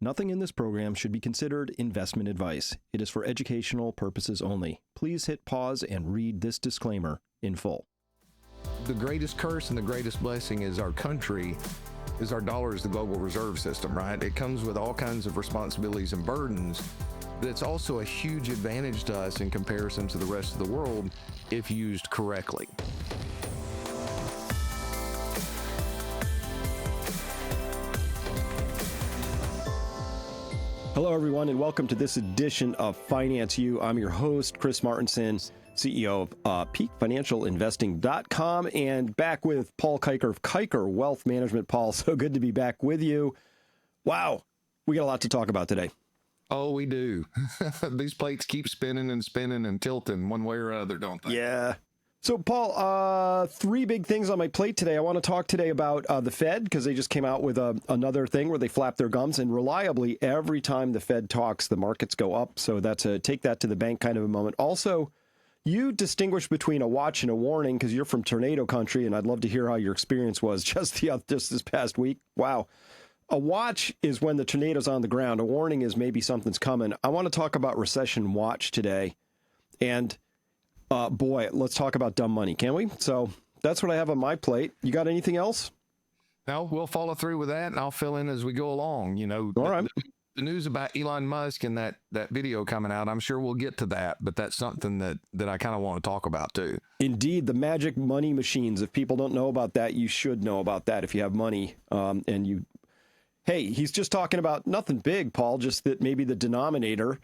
Nothing in this program should be considered investment advice. It is for educational purposes only. Please hit pause and read this disclaimer in full. The greatest curse and the greatest blessing is our country, is our dollar is the global reserve system, right? It comes with all kinds of responsibilities and burdens, but it's also a huge advantage to us in comparison to the rest of the world if used correctly. Hello, everyone, and welcome to this edition of Finance U. I'm your host, Chris Martinson, CEO of peakfinancialinvesting.com, and back with Paul Kiker of Kiker Wealth Management. Paul, so good to be back with you. Wow, we got a lot to talk about today. Oh, we do. These plates keep spinning and spinning and tilting one way or other, don't they? Yeah. So, Paul, three big things on my plate today. I want to talk today about the Fed, because they just came out with another thing where they flap their gums, and reliably, every time the Fed talks, the markets go up. So that's a take that to the bank kind of a moment. Also, you distinguish between a watch and a warning because you're from tornado country, and I'd love to hear how your experience was just this past week. Wow. A watch is when the tornado's on the ground. A warning is maybe something's coming. I want to talk about recession watch today, and boy, let's talk about dumb money, can we? So that's what I have on my plate. You got anything else? No, we'll follow through with that, and I'll fill in as we go along. You know, all right. The news about Elon Musk and that video coming out, I'm sure we'll get to that, but that's something that I kind of want to talk about too. Indeed, the magic money machines. If people don't know about that, you should know about that if you have money. Hey, he's just talking about nothing big, Paul, just that maybe the denominator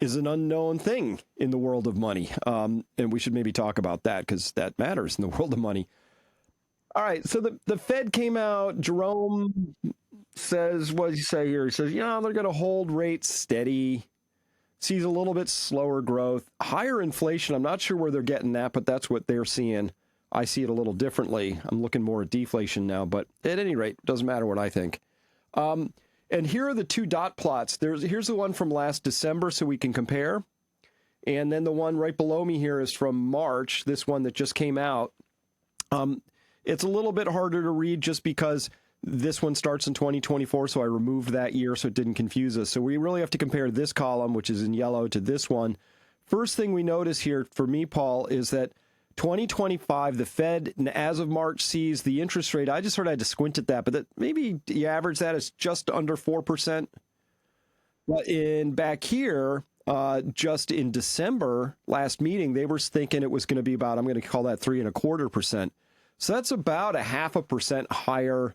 is an unknown thing in the world of money. And we should maybe talk about that because that matters in the world of money. All right. So the Fed came out. Jerome says, what does he say here? He says, they're going to hold rates steady. Sees a little bit slower growth, higher inflation. I'm not sure where they're getting that, but that's what they're seeing. I see it a little differently. I'm looking more at deflation now, but at any rate, it doesn't matter what I think. And here are the two dot plots. Here's the one from last December so we can compare. And then the one right below me here is from March, this one that just came out. It's a little bit harder to read just because this one starts in 2024, so I removed that year so it didn't confuse us. So we really have to compare this column, which is in yellow, to this one. First thing we notice here for me, Paul, is that 2025, the Fed, as of March, sees the interest rate. I just sort of had to squint at that, but that maybe you average that as just under 4%. But back here, just in December, last meeting, they were thinking it was going to be about, I'm going to call that 3.25%. So that's about 0.5% higher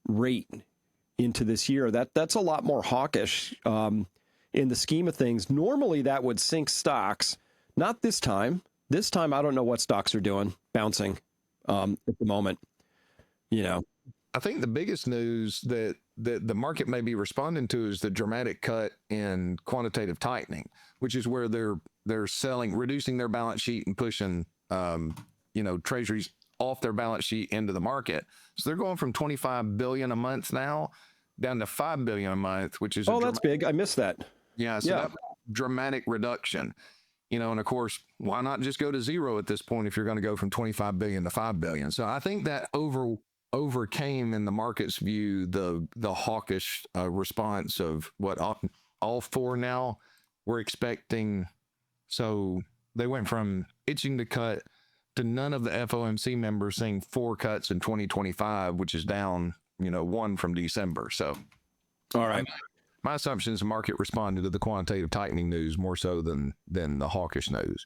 rate into this year. That's a lot more hawkish in the scheme of things. Normally, that would sink stocks. Not this time. This time, I don't know what stocks are doing, bouncing at the moment. I think the biggest news that the market may be responding to is the dramatic cut in quantitative tightening, which is where they're reducing their balance sheet and pushing, treasuries off their balance sheet into the market. So they're going from $25 billion a month now down to $5 billion a month, which is that's big. I missed that. Yeah, so that dramatic reduction. And of course, why not just go to zero at this point if you're going to go from 25 billion to 5 billion? So I think that overcame in the market's view the hawkish response of what all four now we're expecting. So they went from itching to cut to none of the FOMC members saying 4 cuts in 2025, which is down, 1 from December. So, all right. My assumption is the market responded to the quantitative tightening news more so than the hawkish news.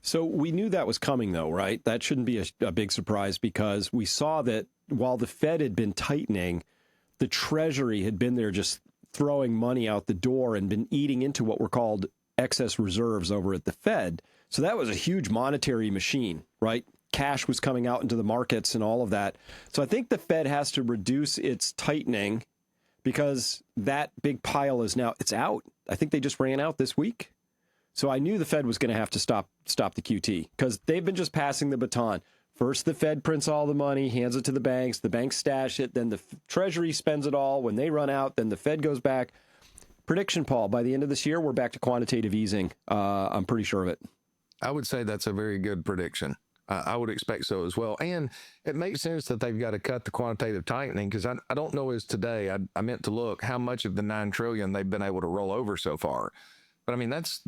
So we knew that was coming, though, right? That shouldn't be a big surprise because we saw that while the Fed had been tightening, the Treasury had been there just throwing money out the door and been eating into what were called excess reserves over at the Fed. So that was a huge monetary machine, right? Cash was coming out into the markets and all of that. So I think the Fed has to reduce its tightening because that big pile is now, it's out. I think they just ran out this week. So I knew the Fed was going to have to stop the QT because they've been just passing the baton. First, the Fed prints all the money, hands it to the banks stash it, then the Treasury spends it all. When they run out, then the Fed goes back. Prediction, Paul, by the end of this year, we're back to quantitative easing. I'm pretty sure of it. I would say that's a very good prediction. I would expect so as well. And it makes sense that they've got to cut the quantitative tightening, because I don't know as today, I meant to look how much of the 9 trillion they've been able to roll over so far. But I mean, that's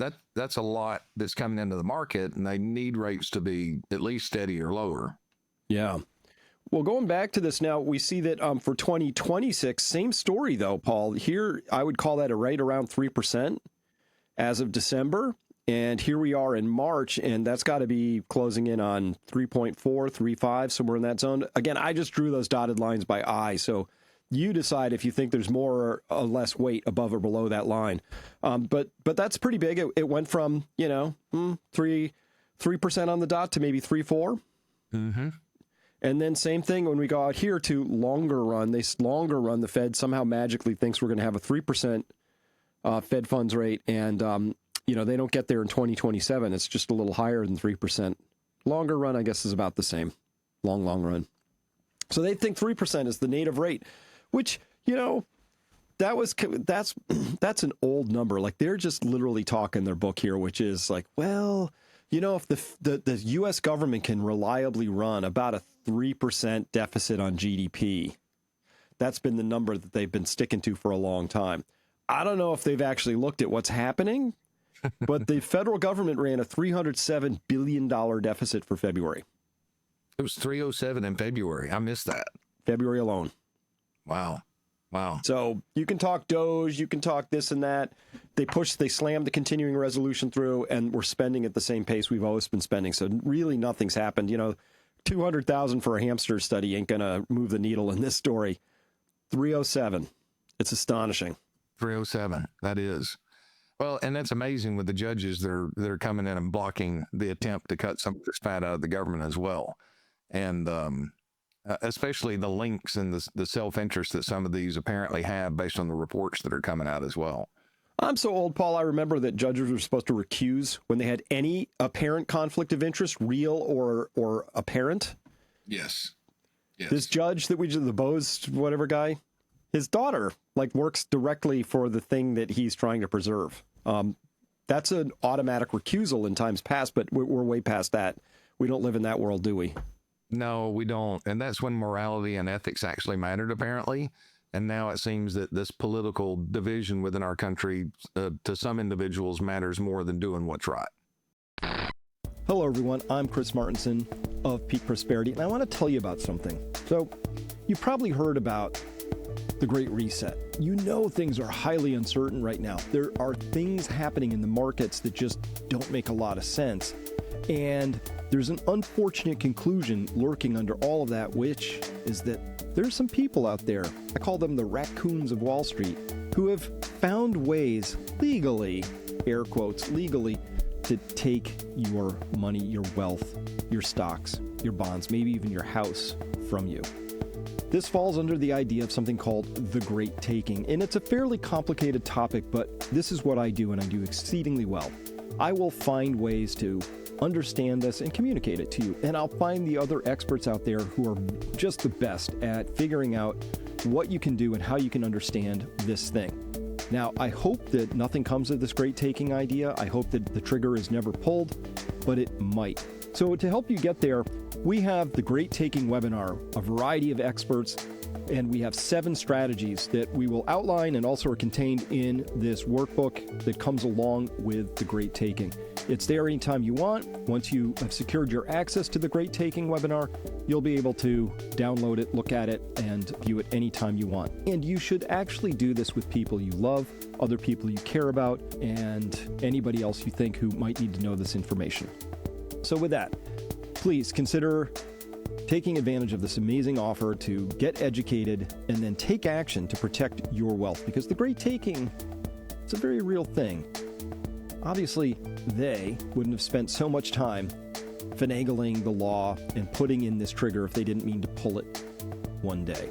a lot that's coming into the market, and they need rates to be at least steady or lower. Yeah. Well, going back to this now, we see that for 2026, same story though, Paul. Here, I would call that a rate around 3% as of December. And here we are in March, and that's got to be closing in on 3.4, 3.5, somewhere in that zone. Again, I just drew those dotted lines by eye. So you decide if you think there's more or less weight above or below that line. But that's pretty big. It went from, 3% on the dot to maybe 3.4. Mm-hmm. And then same thing when we go out here to longer run. The Fed somehow magically thinks we're going to have a 3% Fed funds rate. And, they don't get there in 2027. It's just a little higher than 3%. Longer run, I guess, is about the same. Long run. So they think 3% is the native rate, which, that's an old number. Like, they're just literally talking their book here, which is like, well, if the U.S. government can reliably run about a 3% deficit on GDP, that's been the number that they've been sticking to for a long time. I don't know if they've actually looked at what's happening, but the federal government ran a $307 billion deficit for February. It was 307 in February. I missed that. February alone. Wow. So you can talk Doge, you can talk this and that. They slammed the continuing resolution through, and we're spending at the same pace we've always been spending. So really nothing's happened. 200,000 for a hamster study ain't going to move the needle in this story. 307. It's astonishing. 307. That is. Well, and that's amazing with the judges that are coming in and blocking the attempt to cut some of this fat out of the government as well. And especially the links and the self-interest that some of these apparently have based on the reports that are coming out as well. I'm so old, Paul, I remember that judges were supposed to recuse when they had any apparent conflict of interest, real or apparent. Yes. This judge that the Bose whatever guy, his daughter works directly for the thing that he's trying to preserve. That's an automatic recusal in times past, but we're way past that. We don't live in that world, do we? No, we don't. And that's when morality and ethics actually mattered, apparently. And now it seems that this political division within our country, to some individuals, matters more than doing what's right. Hello, everyone. I'm Chris Martinson of Peak Prosperity, and I want to tell you about something. So you've probably heard about the Great Reset. Things are highly uncertain right now. There are things happening in the markets that just don't make a lot of sense. And there's an unfortunate conclusion lurking under all of that, which is that there's some people out there, I call them the raccoons of Wall Street, who have found ways legally, air quotes, legally, to take your money, your wealth, your stocks, your bonds, maybe even your house from you. This falls under the idea of something called the Great Taking, and it's a fairly complicated topic, but this is what I do, and I do exceedingly well. I will find ways to understand this and communicate it to you, and I'll find the other experts out there who are just the best at figuring out what you can do and how you can understand this thing. Now, I hope that nothing comes of this Great Taking idea. I hope that the trigger is never pulled, but it might. So to help you get there, we have the Great Taking webinar, a variety of experts, and we have 7 strategies that we will outline and also are contained in this workbook that comes along with the Great Taking. It's there anytime you want. Once you have secured your access to the Great Taking webinar, you'll be able to download it, look at it, and view it anytime you want. And you should actually do this with people you love, other people you care about, and anybody else you think who might need to know this information. So with that, please consider taking advantage of this amazing offer to get educated and then take action to protect your wealth, because the Great Taking, it's a very real thing. Obviously, they wouldn't have spent so much time finagling the law and putting in this trigger if they didn't mean to pull it one day.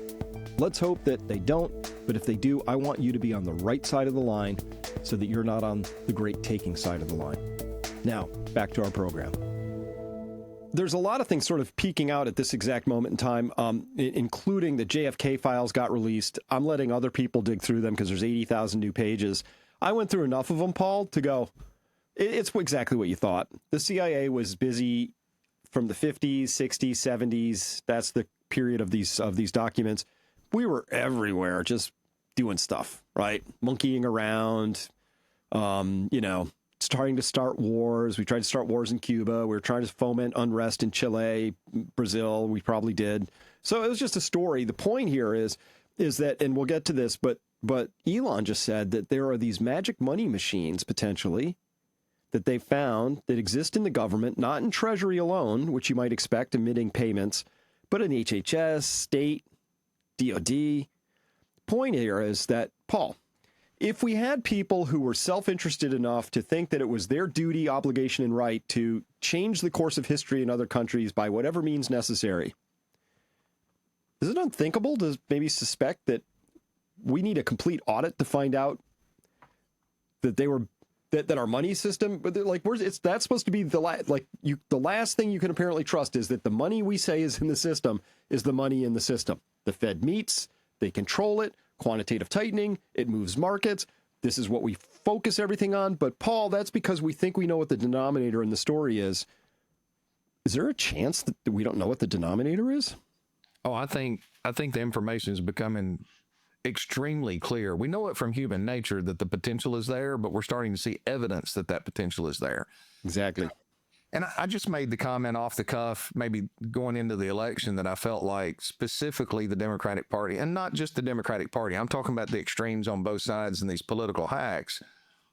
Let's hope that they don't, but if they do, I want you to be on the right side of the line so that you're not on the Great Taking side of the line. Now, back to our program. There's a lot of things sort of peeking out at this exact moment in time, including the JFK files got released. I'm letting other people dig through them because there's 80,000 new pages. I went through enough of them, Paul, to go, it's exactly what you thought. The CIA was busy from the 50s, 60s, 70s. That's the period of these documents. We were everywhere, just doing stuff, right? Monkeying around, starting to start wars. We tried to start wars in Cuba. We were trying to foment unrest in Chile, Brazil. We probably did. So it was just a story. The point here is that, and we'll get to this, but Elon just said that there are these magic money machines potentially that they found that exist in the government, not in Treasury alone, which you might expect emitting payments, but in HHS, state, DOD. Point here is that, Paul, if we had people who were self-interested enough to think that it was their duty, obligation, and right to change the course of history in other countries by whatever means necessary, is it unthinkable to maybe suspect that we need a complete audit to find out that they were that our money system, but like that's supposed to be the last thing you can apparently trust is that the money we say is in the system is the money in the system. The Fed meets, they control it, quantitative tightening, it moves markets. This is what we focus everything on. But Paul, that's because we think we know what the denominator in the story is. Is there a chance that we don't know what the denominator is? Oh, I think the information is becoming extremely clear. We know it from human nature that the potential is there, but we're starting to see evidence that potential is there. Exactly. And I just made the comment off the cuff, maybe going into the election, that I felt like specifically the Democratic Party, and not just the Democratic Party, I'm talking about the extremes on both sides and these political hacks,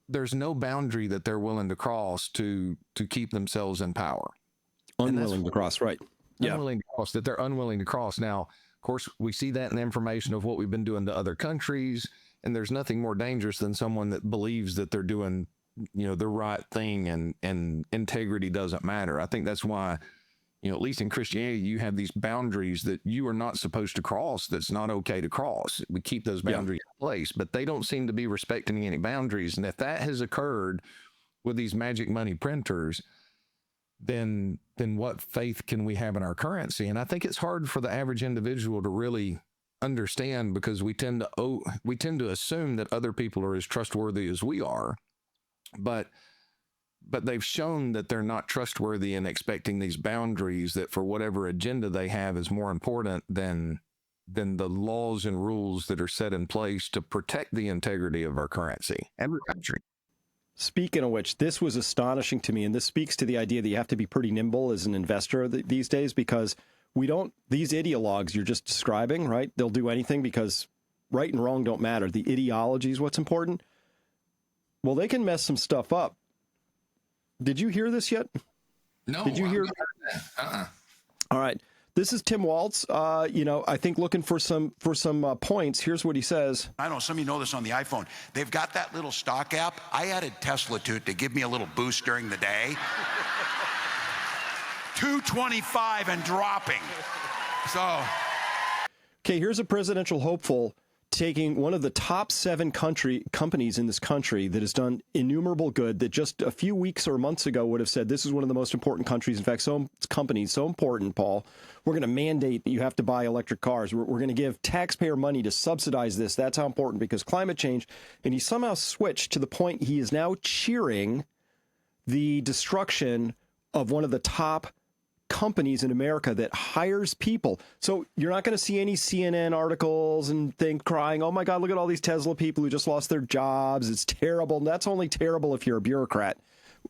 there's no boundary that they're willing to cross to keep themselves in power. Unwilling to cross, right. Unwilling to cross, that they're unwilling to cross. Now, of course, we see that in the information of what we've been doing to other countries, and there's nothing more dangerous than someone that believes that they're doing the right thing and integrity doesn't matter. I think that's why, at least in Christianity, you have these boundaries that you are not supposed to cross. That's not okay to cross. We keep those boundaries in place, but they don't seem to be respecting any boundaries. And if that has occurred with these magic money printers, then what faith can we have in our currency? And I think it's hard for the average individual to really understand, because we tend to assume that other people are as trustworthy as we are. But they've shown that they're not trustworthy in expecting these boundaries, that for whatever agenda they have is more important than the laws and rules that are set in place to protect the integrity of our currency and our country. Speaking of which, this was astonishing to me, and this speaks to the idea that you have to be pretty nimble as an investor these days, because these ideologues you're just describing, right? They'll do anything because right and wrong don't matter. The ideology is what's important. Well, they can mess some stuff up. Did you hear this yet? No. Did you hear? All right. This is Tim Waltz. I think looking for some points. Here's what he says. I know some of you know this on the iPhone. They've got that little stock app. I added Tesla to it to give me a little boost during the day. 225 and dropping. So. Okay, here's a presidential hopeful taking one of the top 7 companies in this country that has done innumerable good, that just a few weeks or months ago would have said this is one of the most important countries. In fact, some companies so important, Paul, we're going to mandate that you have to buy electric cars. We're going to give taxpayer money to subsidize this. That's how important, because climate change. And he somehow switched to the point he is now cheering the destruction of one of the top companies in America that hires people. So you're not going to see any CNN articles and crying, oh my God, look at all these Tesla people who just lost their jobs. It's terrible. And that's only terrible if you're a bureaucrat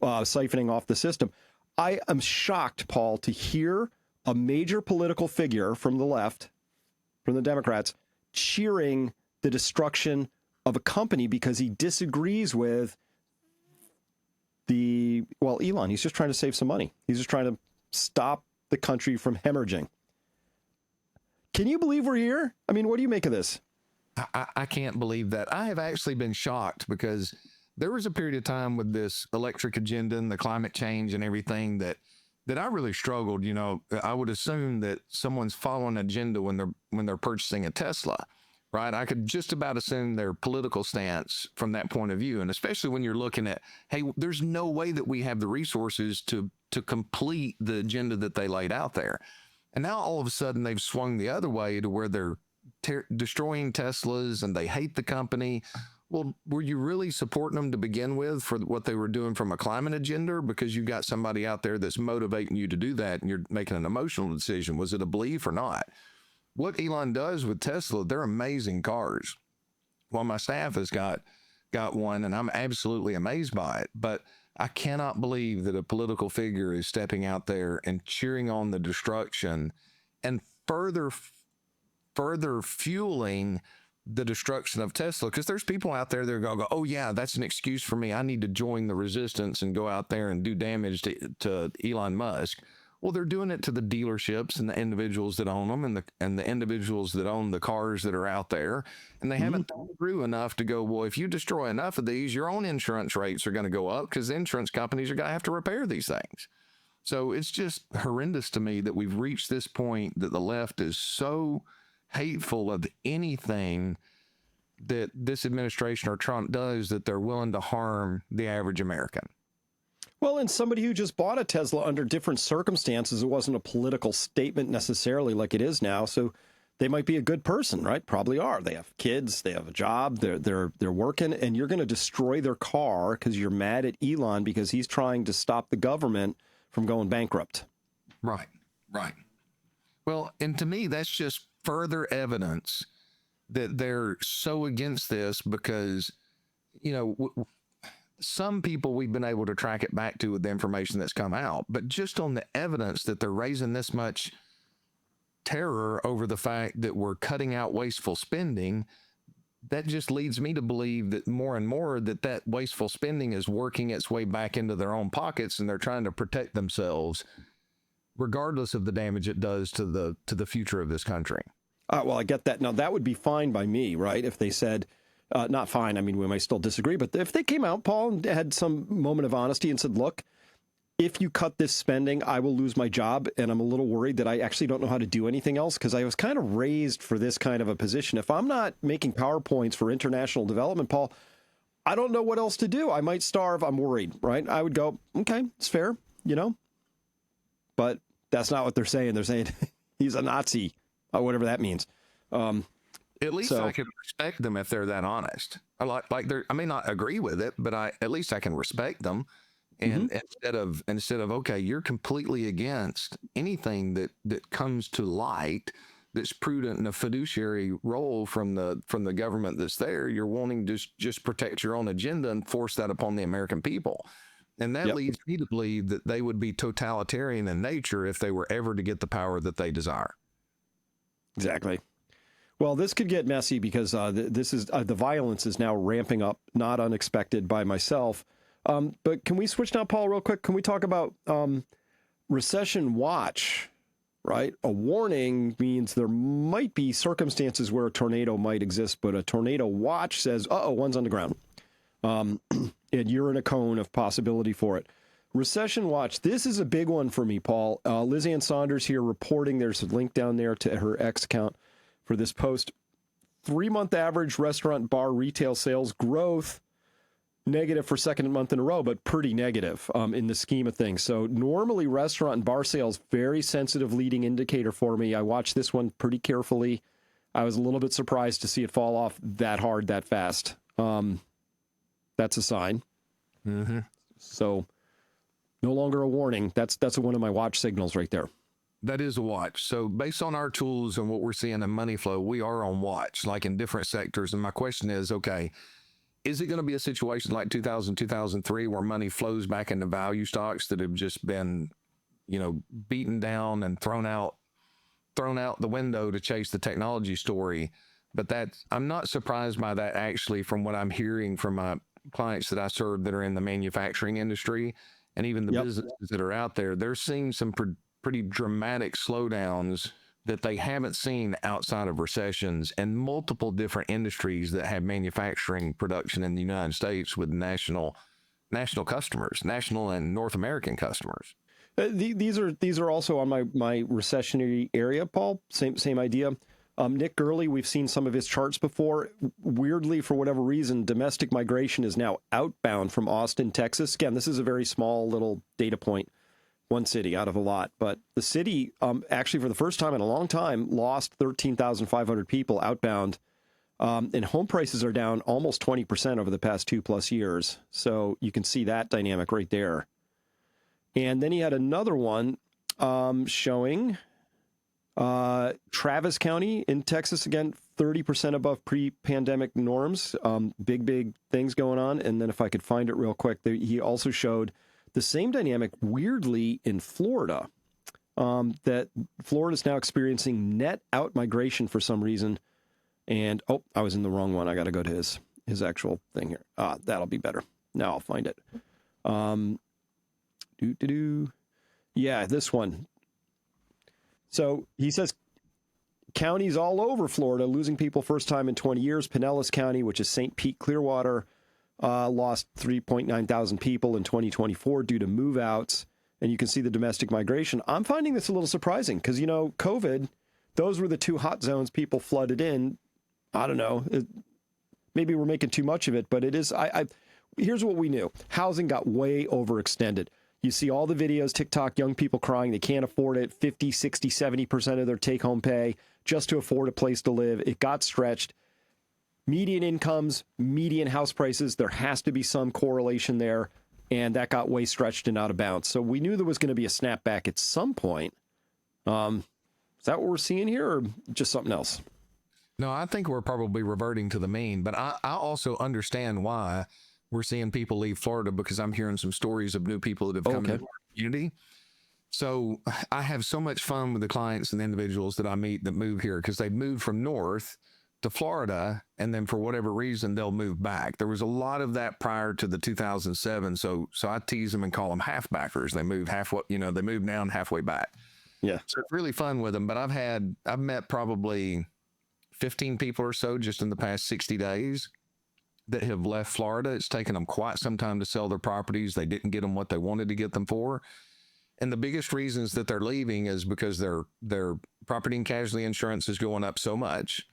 siphoning off the system. I am shocked, Paul, to hear a major political figure from the left, from the Democrats, cheering the destruction of a company because he disagrees with Elon. He's just trying to save some money. He's just trying to stop the country from hemorrhaging. Can you believe we're here? I mean, what do you make of this? I can't believe that. I have actually been shocked, because there was a period of time with this electric agenda and the climate change and everything that I really struggled. I would assume that someone's following an agenda when they're purchasing a Tesla, right? I could just about assume their political stance from that point of view. And especially when you're looking at, hey, there's no way that we have the resources to complete the agenda that they laid out there. And now all of a sudden they've swung the other way to where they're destroying Teslas and they hate the company. Well, were you really supporting them to begin with for what they were doing from a climate agenda? Because you've got somebody out there that's motivating you to do that and you're making an emotional decision. Was it a belief or not? What Elon does with Tesla, they're amazing cars. Well, my staff has got one, and I'm absolutely amazed by it. But I cannot believe that a political figure is stepping out there and cheering on the destruction and further fueling the destruction of Tesla. Because there's people out there that are going to go, oh yeah, that's an excuse for me. I need to join the resistance and go out there and do damage to Elon Musk. Well, they're doing it to the dealerships and the individuals that own them and the individuals that own the cars that are out there. And they haven't thought through enough to go, well, if you destroy enough of these, your own insurance rates are going to go up because the insurance companies are going to have to repair these things. So it's just horrendous to me that we've reached this point that the left is so hateful of anything that this administration or Trump does that they're willing to harm the average American. Well, and somebody who just bought a Tesla under different circumstances, it wasn't a political statement necessarily like it is now. So they might be a good person, right? Probably are. They have kids, they have a job, they're working, and you're going to destroy their car because you're mad at Elon because he's trying to stop the government from going bankrupt. Right. Well, and to me, that's just further evidence that they're so against this because, you know, some people we've been able to track it back to with the information that's come out, but just on the evidence that they're raising this much terror over the fact that we're cutting out wasteful spending, that just leads me to believe that more and more that wasteful spending is working its way back into their own pockets and they're trying to protect themselves regardless of the damage it does to the future of this country. Well, I get that. Now, that would be fine by me, right? If they said, not fine, I mean, we might still disagree, but if they came out, Paul, and had some moment of honesty and said, look, if you cut this spending, I will lose my job, and I'm a little worried that I actually don't know how to do anything else because I was kind of raised for this kind of a position. If I'm not making PowerPoints for international development, Paul, I don't know what else to do. I might starve. I'm worried, right? I would go, okay, it's fair, you know? But that's not what they're saying. They're saying he's a Nazi, whatever that means. At least I can respect them if they're that honest. I may not agree with it, but at least I can respect them. And instead of okay, you're completely against anything that comes to light that's prudent in a fiduciary role from the government that's there. You're wanting to just protect your own agenda and force that upon the American people. And that leads me to believe that they would be totalitarian in nature if they were ever to get the power that they desire. Exactly. Well, this could get messy because the violence is now ramping up, not unexpected by myself. But can we switch now, Paul, real quick? Can we talk about recession watch, right? A warning means there might be circumstances where a tornado might exist, but a tornado watch says, one's on the ground. And you're in a cone of possibility for it. Recession watch. This is a big one for me, Paul. Liz Ann Saunders here reporting. There's a link down there to her X account for this post. 3-month average restaurant bar retail sales growth negative for second month in a row, but pretty negative in the scheme of things. So normally restaurant and bar sales, very sensitive leading indicator for me. I watched this one pretty carefully. I was a little bit surprised to see it fall off that hard, that fast. That's a sign. Mm-hmm. So no longer a warning. That's one of my watch signals right there. That is a watch. So based on our tools and what we're seeing in money flow, we are on watch, like in different sectors. And my question is, okay, is it going to be a situation like 2000, 2003 where money flows back into value stocks that have just been, beaten down and thrown out the window to chase the technology story? But I'm not surprised by that, actually, from what I'm hearing from my clients that I serve that are in the manufacturing industry and even the businesses that are out there. They're seeing some pretty dramatic slowdowns that they haven't seen outside of recessions, and multiple different industries that have manufacturing production in the United States with national customers, national and North American customers. These are also on my recessionary area, Paul. Same idea. Nick Gurley, we've seen some of his charts before. Weirdly, for whatever reason, domestic migration is now outbound from Austin, Texas. Again, this is a very small little data point, one city out of a lot. But the city actually, for the first time in a long time, lost 13,500 people outbound And home prices are down almost 20% over the past 2+ years. So you can see that dynamic right there. And then he had another one showing Travis County in Texas, again, 30% above pre-pandemic norms. Big things going on. And then if I could find it real quick, he also showed the same dynamic, weirdly, in Florida, that Florida is now experiencing net out migration for some reason. And, I was in the wrong one. I got to go to his actual thing here. That'll be better. Now I'll find it. Yeah, this one. So he says counties all over Florida losing people first time in 20 years. Pinellas County, which is St. Pete Clearwater, lost 3.9 thousand people in 2024 due to move outs. And you can see the domestic migration. I'm finding this a little surprising because, COVID, those were the two hot zones people flooded in. I don't know. Maybe we're making too much of it, but it is. Here's what we knew. Housing got way overextended. You see all the videos, TikTok, young people crying. They can't afford it. 50, 60, 70% of their take-home pay just to afford a place to live. It got stretched. Median incomes, median house prices, there has to be some correlation there. And that got way stretched and out of bounds. So we knew there was going to be a snapback at some point. Is that what we're seeing here or just something else? No, I think we're probably reverting to the mean, but I also understand why we're seeing people leave Florida because I'm hearing some stories of new people that have come into our community. So I have so much fun with the clients and the individuals that I meet that move here because they moved from north to Florida, and then for whatever reason, they'll move back. There was a lot of that prior to the 2007. So I tease them and call them halfbackers. They move halfway, they move down halfway back. Yeah. So it's really fun with them. But I've met probably 15 people or so just in the past 60 days that have left Florida. It's taken them quite some time to sell their properties. They didn't get them what they wanted to get them for. And the biggest reasons that they're leaving is because their property and casualty insurance is going up so much.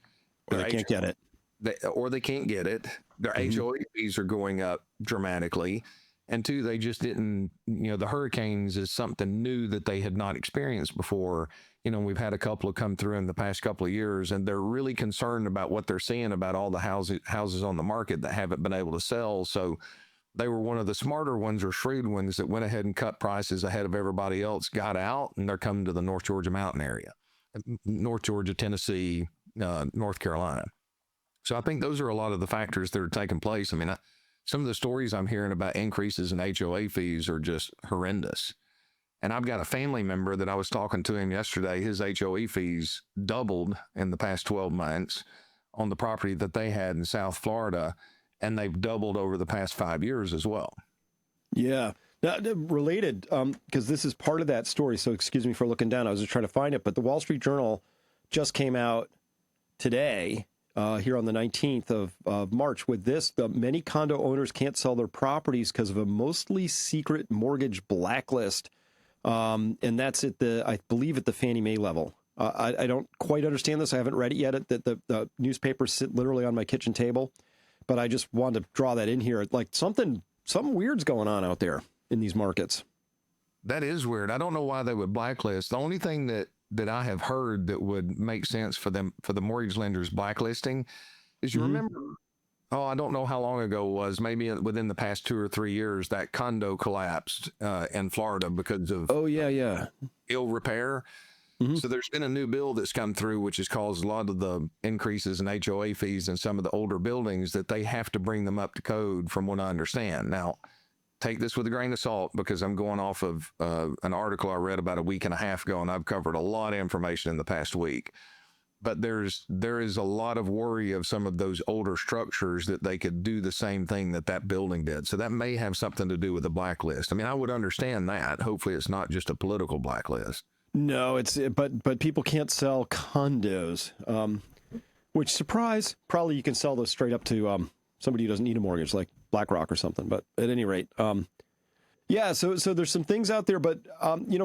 Or they can't get it. They can't get it. Their HOA fees are going up dramatically. And two, they just didn't, the hurricanes is something new that they had not experienced before. We've had a couple of come through in the past couple of years, and they're really concerned about what they're seeing about all the houses on the market that haven't been able to sell. So they were one of the smarter ones or shrewd ones that went ahead and cut prices ahead of everybody else, got out, and they're coming to the North Georgia mountain area, North Georgia, Tennessee, North Carolina. So I think those are a lot of the factors that are taking place. I mean, some of the stories I'm hearing about increases in HOA fees are just horrendous. And I've got a family member that I was talking to him yesterday. His HOA fees doubled in the past 12 months on the property that they had in South Florida, and they've doubled over the past 5 years as well. Yeah. Now, related, because this is part of that story. So excuse me for looking down. I was just trying to find it, but the Wall Street Journal just came out today, here on the 19th of March, with this: many condo owners can't sell their properties because of a mostly secret mortgage blacklist. And that's I believe at the Fannie Mae level. I don't quite understand this. I haven't read it yet. The newspapers sit literally on my kitchen table, but I just wanted to draw that in here. Like something weird's going on out there in these markets. That is weird. I don't know why they would blacklist. The only thing that I have heard that would make sense for the mortgage lenders blacklisting is, you remember, I don't know how long ago it was, maybe within the past 2 or 3 years, that condo collapsed in Florida because of ill repair. So there's been a new bill that's come through, which has caused a lot of the increases in HOA fees in some of the older buildings, that they have to bring them up to code, from what I understand. Now, take this with a grain of salt, because I'm going off of an article I read about a week and a half ago, and I've covered a lot of information in the past week. But there is a lot of worry of some of those older structures that they could do the same thing that building did. So that may have something to do with the blacklist. I mean, I would understand that. Hopefully it's not just a political blacklist. No, but people can't sell condos, which, surprise, probably you can sell those straight up to somebody who doesn't need a mortgage, like BlackRock or something. But at any rate, so there's some things out there, but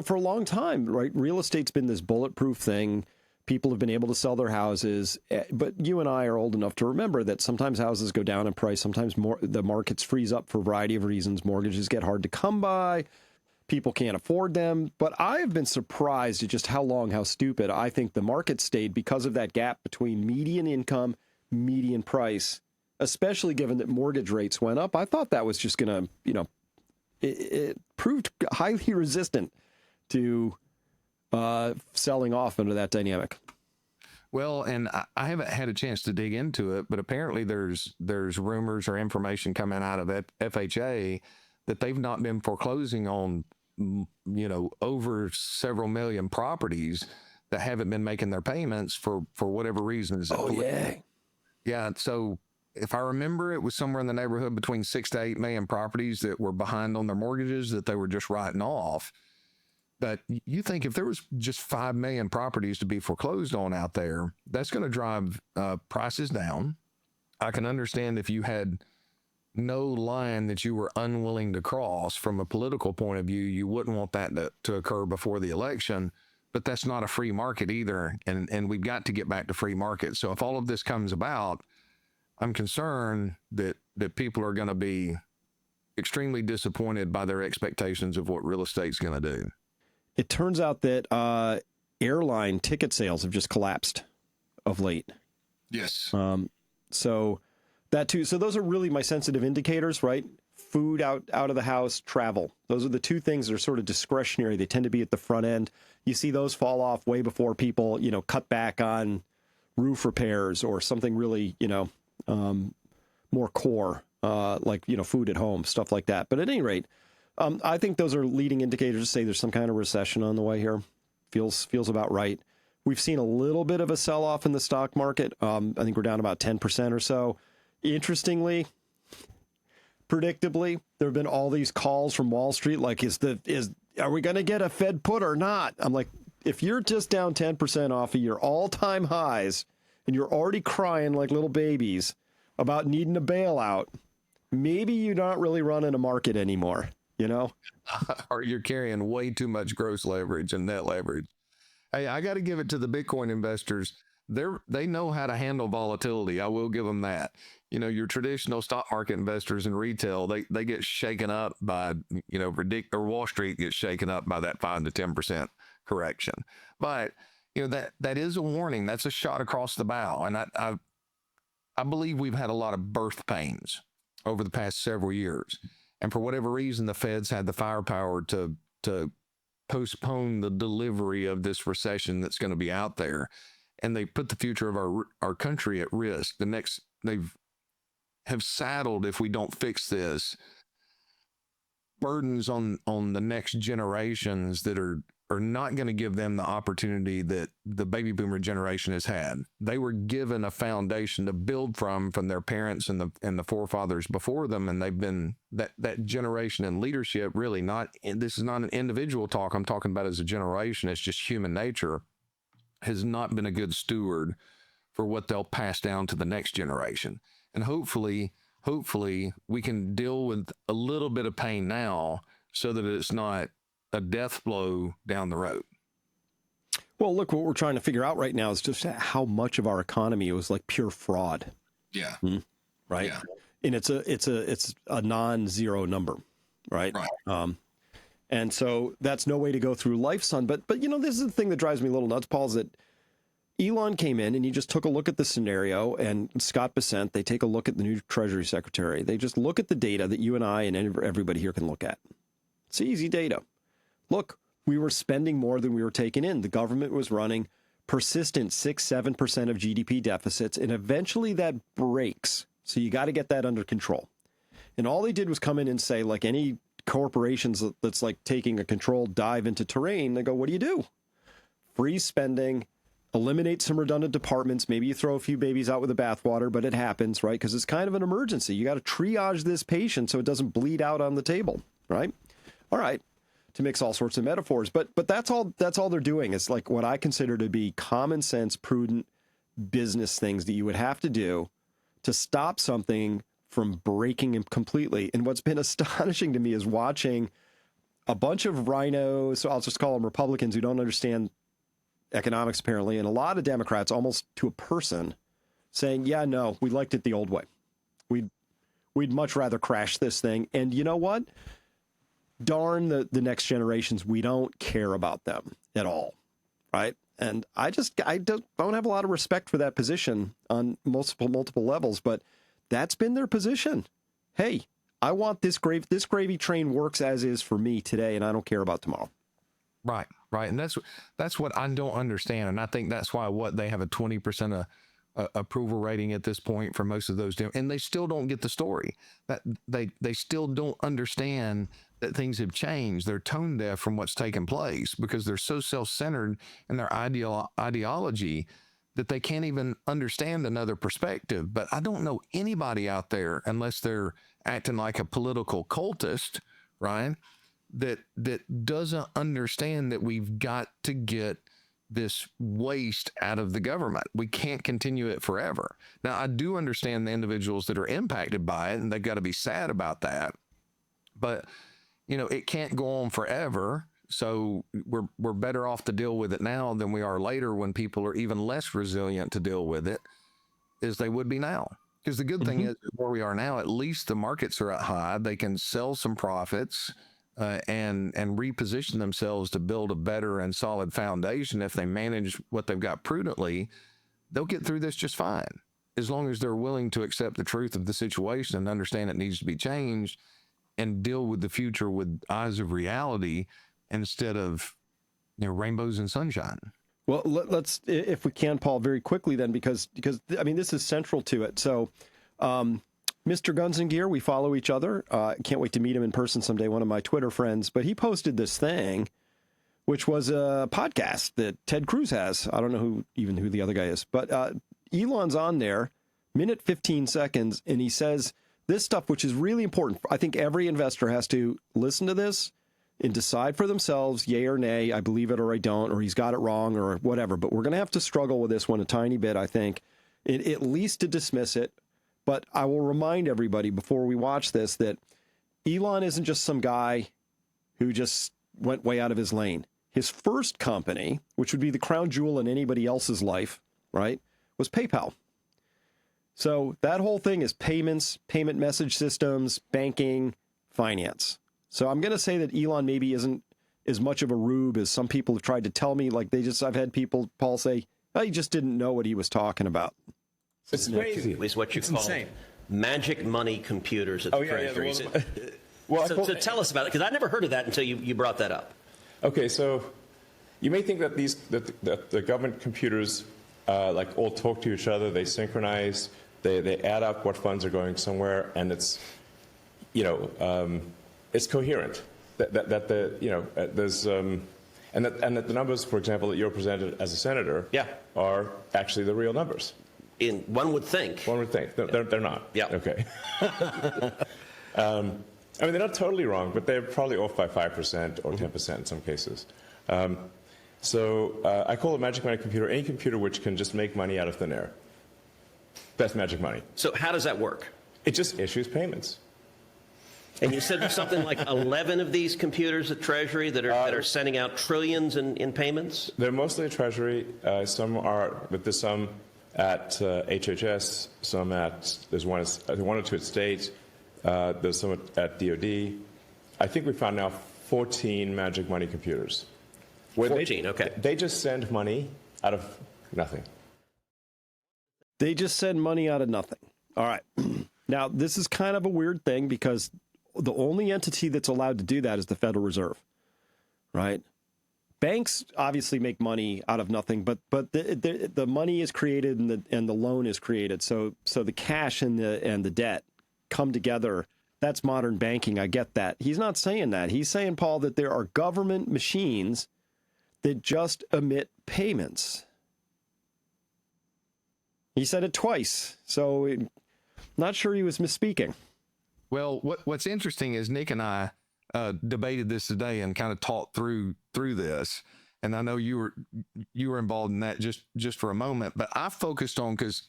for a long time, right, real estate's been this bulletproof thing. People have been able to sell their houses, but you and I are old enough to remember that sometimes houses go down in price. Sometimes the markets freeze up for a variety of reasons. Mortgages get hard to come by. People can't afford them. But I have been surprised at just how stupid I think the market stayed because of that gap between median income, median price, especially given that mortgage rates went up. I thought that was just going to, it proved highly resistant to selling off under that dynamic. Well, and I haven't had a chance to dig into it, but apparently there's rumors or information coming out of FHA that they've not been foreclosing on, over several million properties that haven't been making their payments for whatever reasons. Oh, yeah. Yeah. So if I remember, it was somewhere in the neighborhood between 6 to 8 million properties that were behind on their mortgages that they were just writing off. But you think if there was just 5 million properties to be foreclosed on out there, that's going to drive prices down. I can understand if you had no line that you were unwilling to cross from a political point of view, you wouldn't want that to occur before the election. But that's not a free market either. And we've got to get back to free market. So if all of this comes about, I'm concerned that people are going to be extremely disappointed by their expectations of what real estate's going to do. It turns out that airline ticket sales have just collapsed of late. Yes. So that too. So those are really my sensitive indicators, right? Food out of the house, travel. Those are the two things that are sort of discretionary. They tend to be at the front end. You see those fall off way before people, cut back on roof repairs or something really, more core, like, food at home, stuff like that. But at any rate, I think those are leading indicators to say there's some kind of recession on the way here. Feels about right. We've seen a little bit of a sell-off in the stock market. I think we're down about 10% or so. Interestingly, predictably, there have been all these calls from Wall Street like, are we going to get a Fed put or not? I'm like, if you're just down 10% off of your all-time highs and you're already crying like little babies about needing a bailout, maybe you're not really running a market anymore. Or you're carrying way too much gross leverage and net leverage. Hey, I got to give it to the Bitcoin investors. They know how to handle volatility. I will give them that. Your traditional stock market investors in retail, they get shaken up by, or Wall Street gets shaken up by that 5 to 10% correction. But, that is a warning. That's a shot across the bow. And I believe we've had a lot of birth pains over the past several years. And for whatever reason, the Feds had the firepower to postpone the delivery of this recession that's going to be out there. And they put the future of our country at risk. They have saddled, if we don't fix this, burdens on the next generations that are not going to give them the opportunity that the baby boomer generation has had. They were given a foundation to build from their parents and the forefathers before them, and they've been that generation in leadership. Really, this is not an individual talk. I'm talking about as a generation. It's just human nature has not been a good steward for what they'll pass down to the next generation. And hopefully we can deal with a little bit of pain now so that it's not a death blow down the road. Well, look, what we're trying to figure out right now is just how much of our economy was like pure fraud. Yeah. Right. Yeah. And it's a non-zero number. Right. And so that's no way to go through life, son. But this is the thing that drives me a little nuts, Paul, is that Elon came in and he just took a look at the scenario, and Scott Bessent, they take a look at the new Treasury Secretary. They just look at the data that you and I and everybody here can look at. It's easy data. Look, we were spending more than we were taking in. The government was running persistent 6-7% of GDP deficits, and eventually that breaks. So you got to get that under control. And all they did was come in and say, like any corporations that's like taking a controlled dive into terrain, they go, what do? Freeze spending, eliminate some redundant departments. Maybe you throw a few babies out with the bathwater, but it happens, right? Because it's kind of an emergency. You got to triage this patient so it doesn't bleed out on the table, right? All right. To mix all sorts of metaphors, but that's all they're doing. It's like what I consider to be common sense, prudent business things that you would have to do to stop something from breaking him completely. And what's been astonishing to me is watching a bunch of rhinos, so I'll just call them Republicans, who don't understand economics apparently, and a lot of Democrats, almost to a person, saying, yeah, no, we liked it the old way. We'd much rather crash this thing. And you know what? Darn the next generations, we don't care about them at all, right? And I don't have a lot of respect for that position on multiple levels, but that's been their position. Hey, I want this gravy train works as is for me today, and I don't care about tomorrow. Right. And that's what I don't understand. And I think that's why they have a 20% approval rating at this point for most of those, and they still don't get the story. That they still don't understand that things have changed. They're tone deaf from what's taken place because they're so self-centered in their ideology that they can't even understand another perspective. But I don't know anybody out there, unless they're acting like a political cultist, Ryan, that doesn't understand that we've got to get this waste out of the government. We can't continue it forever. Now, I do understand the individuals that are impacted by it, and they've got to be sad about that. But, it can't go on forever. So we're better off to deal with it now than we are later, when people are even less resilient to deal with it as they would be now. Because the good thing is, where we are now, at least the markets are at high. They can sell some profits and reposition themselves to build a better and solid foundation. If they manage what they've got prudently, they'll get through this just fine, as long as they're willing to accept the truth of the situation and understand it needs to be changed, and deal with the future with eyes of reality instead of rainbows and sunshine. Well, let's, if we can, Paul, very quickly then, because I mean, this is central to it. So, Mr. Guns and Gear, we follow each other. Can't wait to meet him in person someday, one of my Twitter friends. But he posted this thing, which was a podcast that Ted Cruz has. I don't know who the other guy is. But Elon's on there, minute 15 seconds, and he says this stuff, which is really important. I think every investor has to listen to this and decide for themselves, yay or nay, I believe it or I don't, or he's got it wrong or whatever. But we're going to have to struggle with this one a tiny bit, I think, at least to dismiss it. But I will remind everybody before we watch this that Elon isn't just some guy who just went way out of his lane. His first company, which would be the crown jewel in anybody else's life, right, was PayPal. So that whole thing is payments, payment message systems, banking, finance. So I'm going to say that Elon maybe isn't as much of a rube as some people have tried to tell me. Like I've had people, Paul, say, oh, he just didn't know what he was talking about. It's crazy. Is what you call magic money computers at the treasuries. So tell us about it, because I never heard of that until you brought that up. Okay, so you may think that that the government computers all talk to each other, they synchronize, they add up what funds are going somewhere, and it's it's coherent. There's and that the numbers, for example, that you're presented as a senator, are actually the real numbers. One would think. One would think. They're not. Yeah. Okay. I mean, they're not totally wrong, but they're probably off by 5% or 10% in some cases. So I call a magic money computer any computer which can just make money out of thin air. That's magic money. So how does that work? It just issues payments. And you said there's something like 11 of these computers at Treasury that are sending out trillions in payments? They're mostly at Treasury. Some are, but there's some at HHS, some there's one or two at State, there's some at DOD. I think we found now 14 magic money computers. 14, okay. They just send money out of nothing. They just send money out of nothing. All right. Now, this is kind of a weird thing because the only entity that's allowed to do that is the Federal Reserve, right? Banks obviously make money out of nothing, but the money is created and the loan is created. So the cash and the debt come together. That's modern banking. I get that. He's not saying that. He's saying, Paul, that there are government machines that just emit payments. He said it twice, so not sure he was misspeaking. Well, what's interesting is Nick and I debated this today and kind of talked through this, and I know you were involved in that just for a moment, but I focused on, because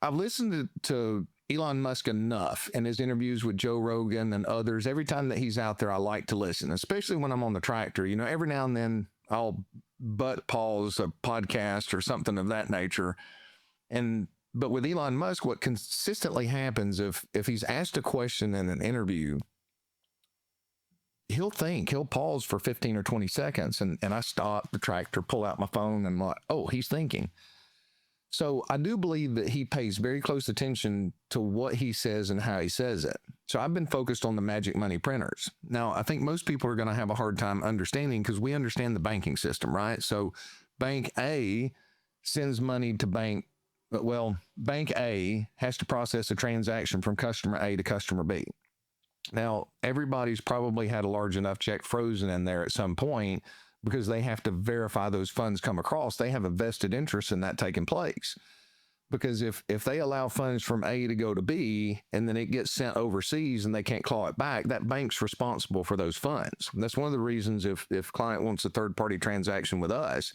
I've listened to Elon Musk enough in his interviews with Joe Rogan and others. Every time that he's out there, I like to listen, especially when I'm on the tractor. Every now and then I'll butt pause a podcast or something of that nature. But with Elon Musk, what consistently happens if he's asked a question in an interview, he'll pause for 15 or 20 seconds. And I stop the tractor, pull out my phone, and I'm like, oh, he's thinking. So I do believe that he pays very close attention to what he says and how he says it. So I've been focused on the magic money printers. Now, I think most people are going to have a hard time understanding because we understand the banking system, right? So Bank A sends money to Bank A has to process a transaction from customer A to customer B. Now, everybody's probably had a large enough check frozen in there at some point because they have to verify those funds come across. They have a vested interest in that taking place. Because if they allow funds from A to go to B and then it gets sent overseas and they can't claw it back, that bank's responsible for those funds. And that's one of the reasons if client wants a third-party transaction with us,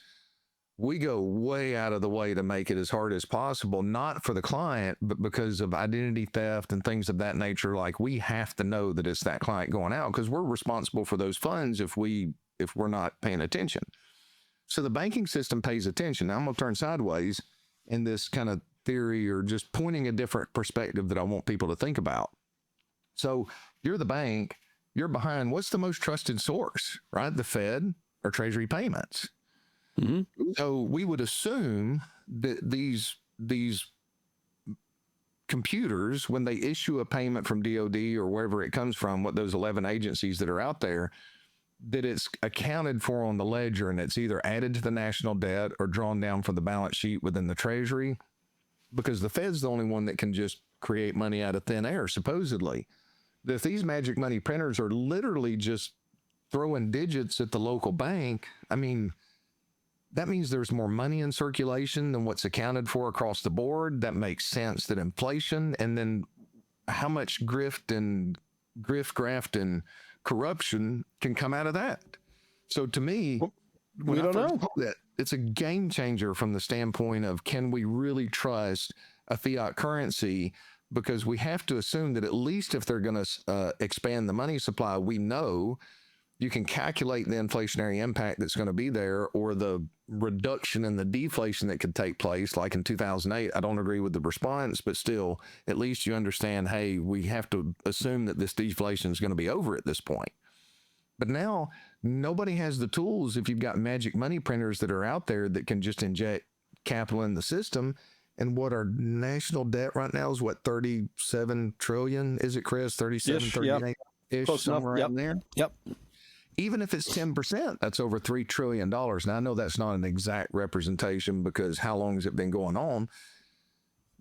we go way out of the way to make it as hard as possible, not for the client, but because of identity theft and things of that nature. Like, we have to know that it's that client going out because we're responsible for those funds if we're not paying attention. So the banking system pays attention. Now I'm going to turn sideways in this kind of theory or just pointing a different perspective that I want people to think about. So you're the bank, you're behind what's the most trusted source, right? The Fed or Treasury payments. Mm-hmm. So we would assume that these computers, when they issue a payment from DOD or wherever it comes from, what those 11 agencies that are out there, that it's accounted for on the ledger and it's either added to the national debt or drawn down from the balance sheet within the Treasury, because the Fed's the only one that can just create money out of thin air, supposedly. If these magic money printers are literally just throwing digits at the local bank, I mean, that means there's more money in circulation than what's accounted for across the board. That makes sense that inflation, and then how much graft and corruption can come out of that. So to me, we don't know. That it's a game changer from the standpoint of, can we really trust a fiat currency? Because we have to assume that at least if they're going to expand the money supply, we know you can calculate the inflationary impact that's going to be there, or the reduction in the deflation that could take place. Like in 2008, I don't agree with the response, but still, at least you understand, hey, we have to assume that this deflation is going to be over at this point. But now nobody has the tools. If you've got magic money printers that are out there that can just inject capital in the system, and what our national debt right now is, what, 37 trillion? Is it, Chris? 37, 38-ish, somewhere in there? Yep. Even if it's 10%, that's over $3 trillion. Now, I know that's not an exact representation because how long has it been going on?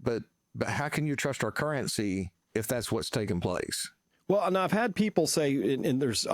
But how can you trust our currency if that's what's taking place? Well, and I've had people say, and there's,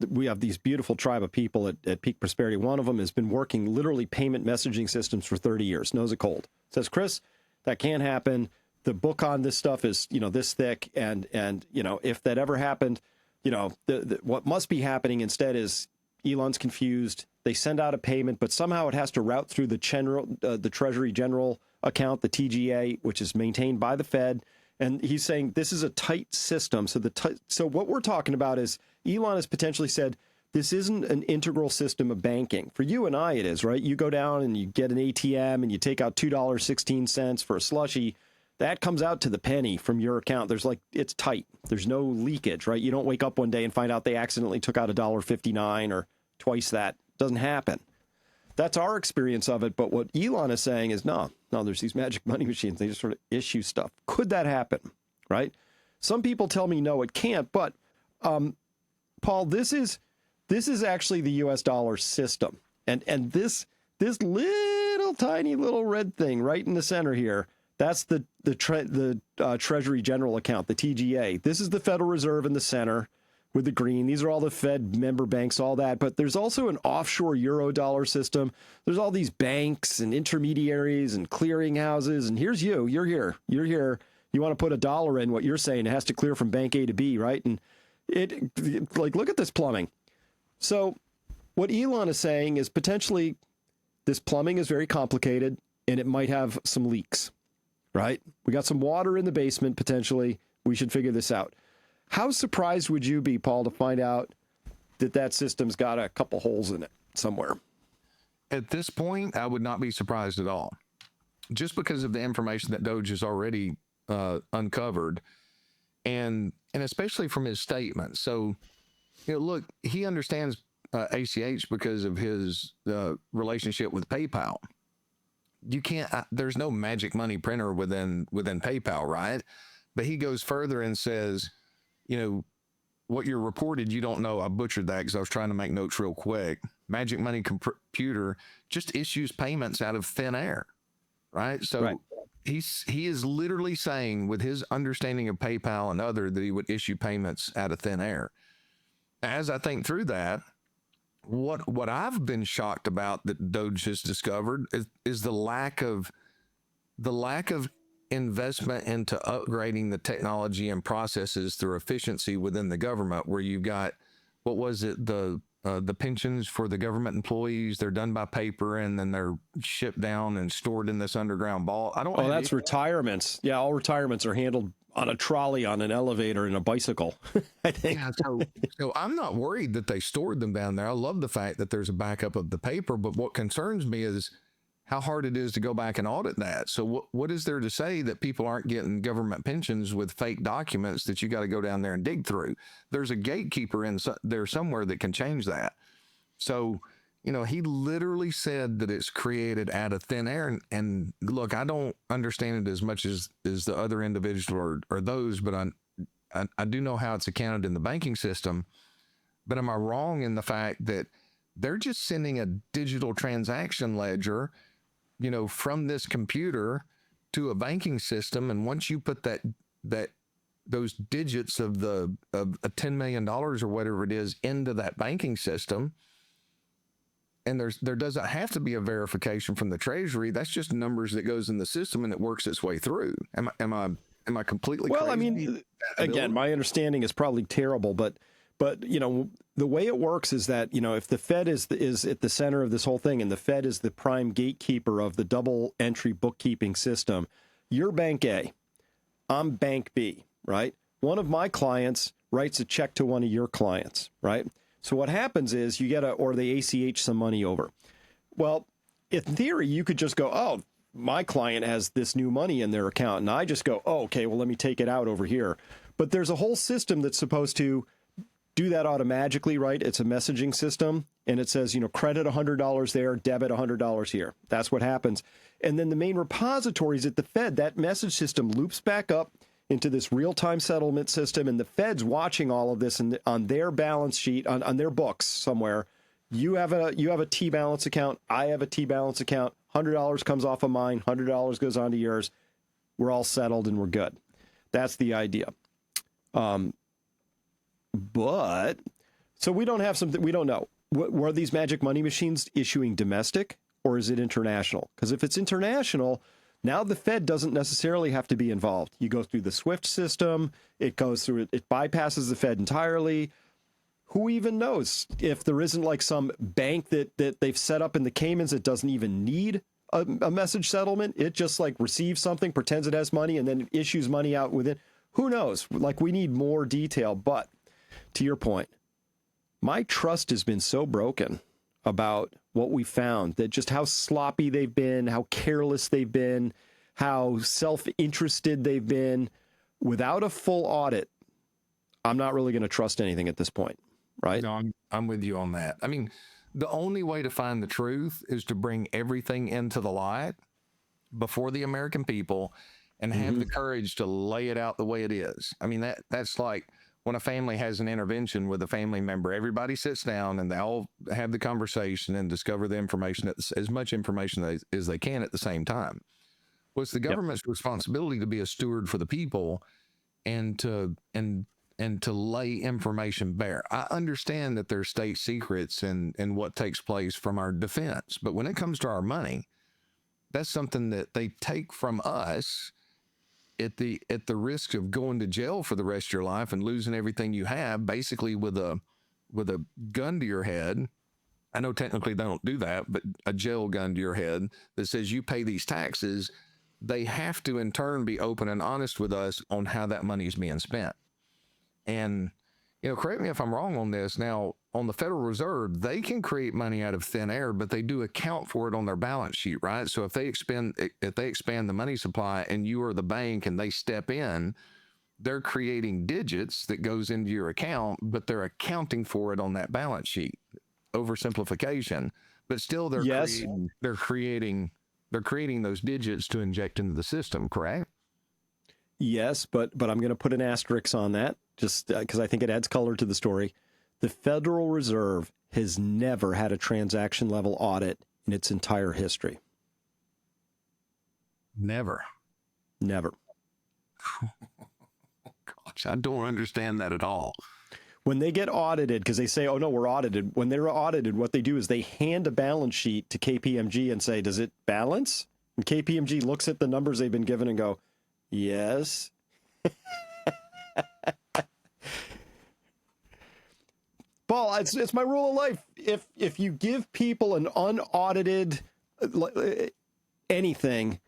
we have these beautiful tribe of people at Peak Prosperity. One of them has been working literally payment messaging systems for 30 years, knows it cold. Says, Chris, that can't happen. The book on this stuff is, this thick. And if that ever happened, what must be happening instead is Elon's confused. They send out a payment, but somehow it has to route through the Treasury General account, the TGA, which is maintained by the Fed. And he's saying this is a tight system. So what we're talking about is Elon has potentially said this isn't an integral system of banking. For you and I, it is, right? You go down and you get an ATM and you take out $2.16 for a slushie. That comes out to the penny from your account. It's tight. There's no leakage, right? You don't wake up one day and find out they accidentally took out $1.59 or twice that. Doesn't happen. That's our experience of it. But what Elon is saying is, no, there's these magic money machines. They just sort of issue stuff. Could that happen, right? Some people tell me, no, it can't. But, Paul, this is actually the U.S. dollar system. And this little tiny little red thing right in the center here, that's the Treasury General account, the TGA. This is the Federal Reserve in the center with the green. These are all the Fed member banks, all that. But there's also an offshore euro dollar system. There's all these banks and intermediaries and clearing houses. And here's you. You're here. You want to put $1 in, what you're saying, it has to clear from bank A to B, right? And look at this plumbing. So what Elon is saying is potentially this plumbing is very complicated and it might have some leaks. Right? We got some water in the basement, potentially. We should figure this out. How surprised would you be, Paul, to find out that system's got a couple holes in it somewhere? At this point, I would not be surprised at all. Just because of the information that Doge has already uncovered, and especially from his statement. So look, he understands ACH because of his relationship with PayPal. You can't. There's no magic money printer within PayPal, right? But he goes further and says, what you're reported, you don't know. I butchered that because I was trying to make notes real quick. Magic money computer just issues payments out of thin air, right? So right. He is literally saying, with his understanding of PayPal and other, that he would issue payments out of thin air. As I think through that, what I've been shocked about that Doge has discovered is the lack of investment into upgrading the technology and processes through efficiency within the government, where you've got, what was it, the pensions for the government employees, they're done by paper and then they're shipped down and stored in this underground vault. That's retirements. Yeah, all retirements are handled on a trolley, on an elevator, and a bicycle, I think. Yeah, so I'm not worried that they stored them down there. I love the fact that there's a backup of the paper, but what concerns me is how hard it is to go back and audit that. So what is there to say that people aren't getting government pensions with fake documents that you got to go down there and dig through? There's a gatekeeper in there somewhere that can change that. So, he literally said that it's created out of thin air. And look, I don't understand it as much as the other individual or those, but I do know how it's accounted in the banking system. But am I wrong in the fact that they're just sending a digital transaction ledger, from this computer to a banking system, and once you put those digits of a $10 million or whatever it is into that banking system, and there doesn't have to be a verification from the Treasury. That's just numbers that goes in the system and it works its way through. Am I completely well? crazy? I mean, again, my understanding is probably terrible, but the way it works is that, if the Fed is at the center of this whole thing, and the Fed is the prime gatekeeper of the double entry bookkeeping system, you're Bank A, I'm Bank B, right? One of my clients writes a check to one of your clients, right? So what happens is or they ACH some money over. Well, in theory, you could just go, oh, my client has this new money in their account, and I just go, oh, okay, well, let me take it out over here. But there's a whole system that's supposed to do that automatically, right? It's a messaging system, and it says, credit $100 there, debit $100 here. That's what happens. And then the main repositories at the Fed, that message system loops back up into this real-time settlement system, and the Fed's watching all of this on their balance sheet, on their books somewhere. You have a T-balance account, I have a T-balance account, $100 comes off of mine, $100 goes onto yours. We're all settled and we're good. That's the idea. But so we don't have something, we don't know. Were these magic money machines issuing domestic, or is it international? Because if it's international, now the Fed doesn't necessarily have to be involved. You go through the SWIFT system, it bypasses the Fed entirely. Who even knows if there isn't like some bank that they've set up in the Caymans that doesn't even need a message settlement? It just like receives something, pretends it has money, and then issues money out with it. Who knows? Like, we need more detail. But to your point, my trust has been so broken about what we found, that just how sloppy they've been, how careless they've been, how self-interested they've been. Without a full audit, I'm not really going to trust anything at this point, right? No, I'm with you on that. I mean, the only way to find the truth is to bring everything into the light before the American people and have the courage to lay it out the way it is. I mean, that's like when a family has an intervention with a family member, everybody sits down and they all have the conversation and discover the information, as much information as they can at the same time. Well, it's the government's responsibility to be a steward for the people and to lay information bare. I understand that there's state secrets and what takes place from our defense, but when it comes to our money, that's something that they take from us at the risk of going to jail for the rest of your life and losing everything you have, basically with a gun to your head. I know technically they don't do that, but a jail gun to your head that says you pay these taxes. They have to in turn be open and honest with us on how that money is being spent. And, correct me if I'm wrong on this. Now, on the Federal Reserve, they can create money out of thin air, but they do account for it on their balance sheet, right? So if they expand the money supply and you are the bank and they step in, they're creating digits that goes into your account, but they're accounting for it on that balance sheet. Oversimplification, but still they're creating those digits to inject into the system, correct? Yes, but I'm going to put an asterisk on that just because I think it adds color to the story. The Federal Reserve has never had a transaction level audit in its entire history. Never. Gosh, I don't understand that at all. When they get audited, because they say, oh, no, we're audited. When they're audited, what they do is they hand a balance sheet to KPMG and say, does it balance? And KPMG looks at the numbers they've been given and go, yes. Paul, it's my rule of life. If you give people an unaudited anything,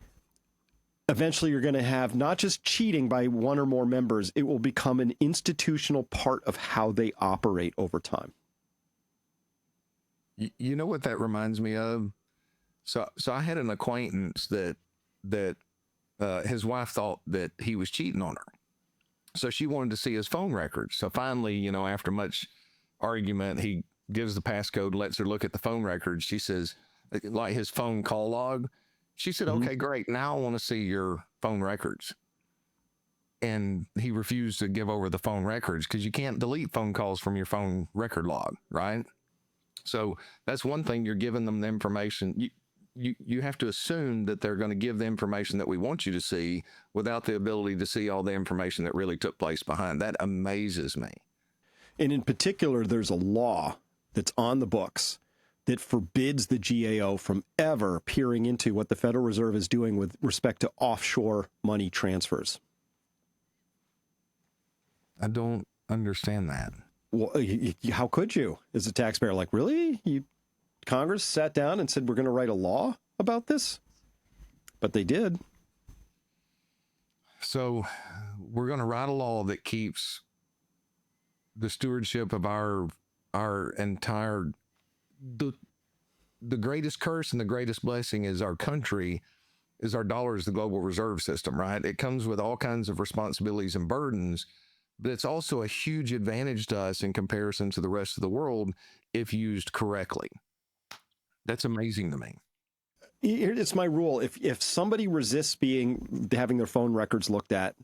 eventually you're going to have not just cheating by one or more members, it will become an institutional part of how they operate over time. You know what that reminds me of? So I had an acquaintance that his wife thought that he was cheating on her. So she wanted to see his phone records. So finally, after much argument, he gives the passcode, lets her look at the phone records. She says, like his phone call log. She said, okay, great. Now I want to see your phone records. And he refused to give over the phone records because you can't delete phone calls from your phone record log, right? So that's one thing. You're giving them the information. You have to assume that they're going to give the information that we want you to see without the ability to see all the information that really took place behind. That amazes me. And in particular, there's a law that's on the books that forbids the GAO from ever peering into what the Federal Reserve is doing with respect to offshore money transfers. I don't understand that. Well, how could you, as a taxpayer? Like, really? Congress sat down and said, we're going to write a law about this? But they did. So we're going to write a law that keeps the stewardship of our entire... The greatest curse and the greatest blessing is our country, is our dollar is the global reserve system, right? It comes with all kinds of responsibilities and burdens, but it's also a huge advantage to us in comparison to the rest of the world if used correctly. That's amazing to me. It's my rule. If somebody resists having their phone records looked at,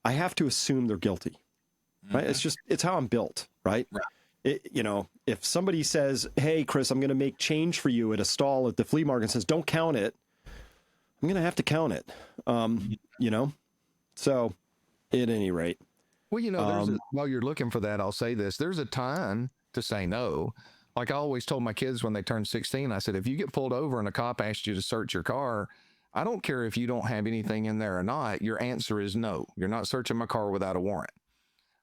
I have to assume they're guilty. Right? It's how I'm built, right? If somebody says, hey, Chris, I'm going to make change for you at a stall at the flea market and says, don't count it, I'm going to have to count it. So at any rate. Well, while you're looking for that, I'll say this. There's a time to say no. Like I always told my kids when they turned 16, I said, if you get pulled over and a cop asks you to search your car, I don't care if you don't have anything in there or not. Your answer is no. You're not searching my car without a warrant.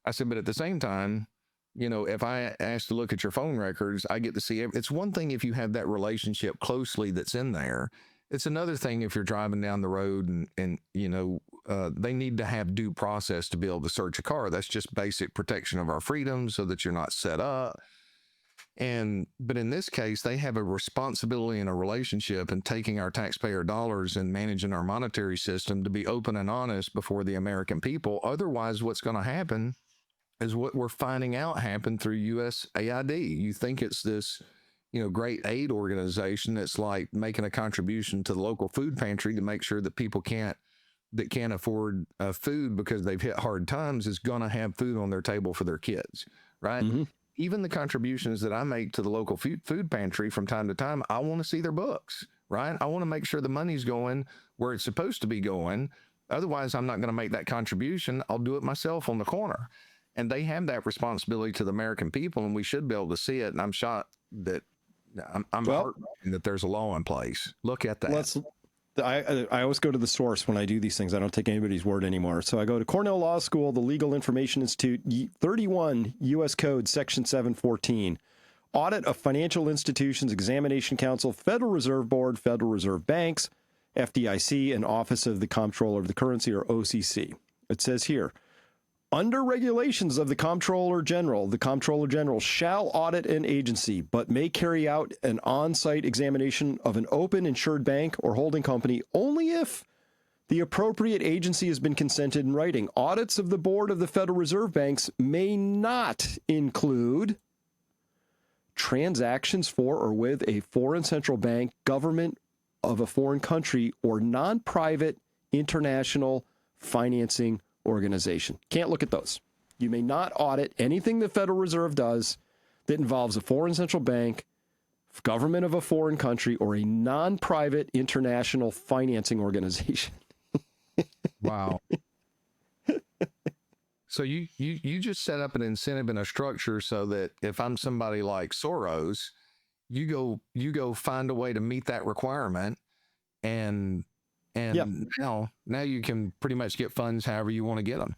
I said, but at the same time, if I ask to look at your phone records, I get to see it. It's one thing if you have that relationship closely that's in there. It's another thing if you're driving down the road and they need to have due process to be able to search a car. That's just basic protection of our freedom so that you're not set up. But in this case, they have a responsibility and a relationship in taking our taxpayer dollars and managing our monetary system to be open and honest before the American people. Otherwise, what's going to happen is what we're finding out happened through USAID. You think it's this, great aid organization that's like making a contribution to the local food pantry to make sure that people can't afford food because they've hit hard times is going to have food on their table for their kids, right? Mm-hmm. Even the contributions that I make to the local food pantry from time to time, I want to see their books, right? I want to make sure the money's going where it's supposed to be going. Otherwise, I'm not going to make that contribution. I'll do it myself on the corner. And they have that responsibility to the American people, and we should be able to see it. And I'm shocked that I'm heartbroken that there's a law in place. Look at that. I always go to the source when I do these things. I don't take anybody's word anymore. So I go to Cornell Law School, the Legal Information Institute, 31 U.S. Code, Section 714. Audit of Financial Institutions, Examination Council, Federal Reserve Board, Federal Reserve Banks, FDIC, and Office of the Comptroller of the Currency, or OCC. It says here, under regulations of the Comptroller General shall audit an agency, but may carry out an on-site examination of an open insured bank or holding company only if The appropriate agency has been consented in writing. Audits of the board of the Federal Reserve Banks may not include transactions for or with a foreign central bank, government of a foreign country, or non-private international financing organization. Can't look at those. You may not audit anything the Federal Reserve does that involves a foreign central bank, government of a foreign country, or a non-private international financing organization. Wow. So you just set up an incentive and a structure so that if I'm somebody like Soros, you go find a way to meet that requirement, and Yep. now you can pretty much get funds however you want to get them.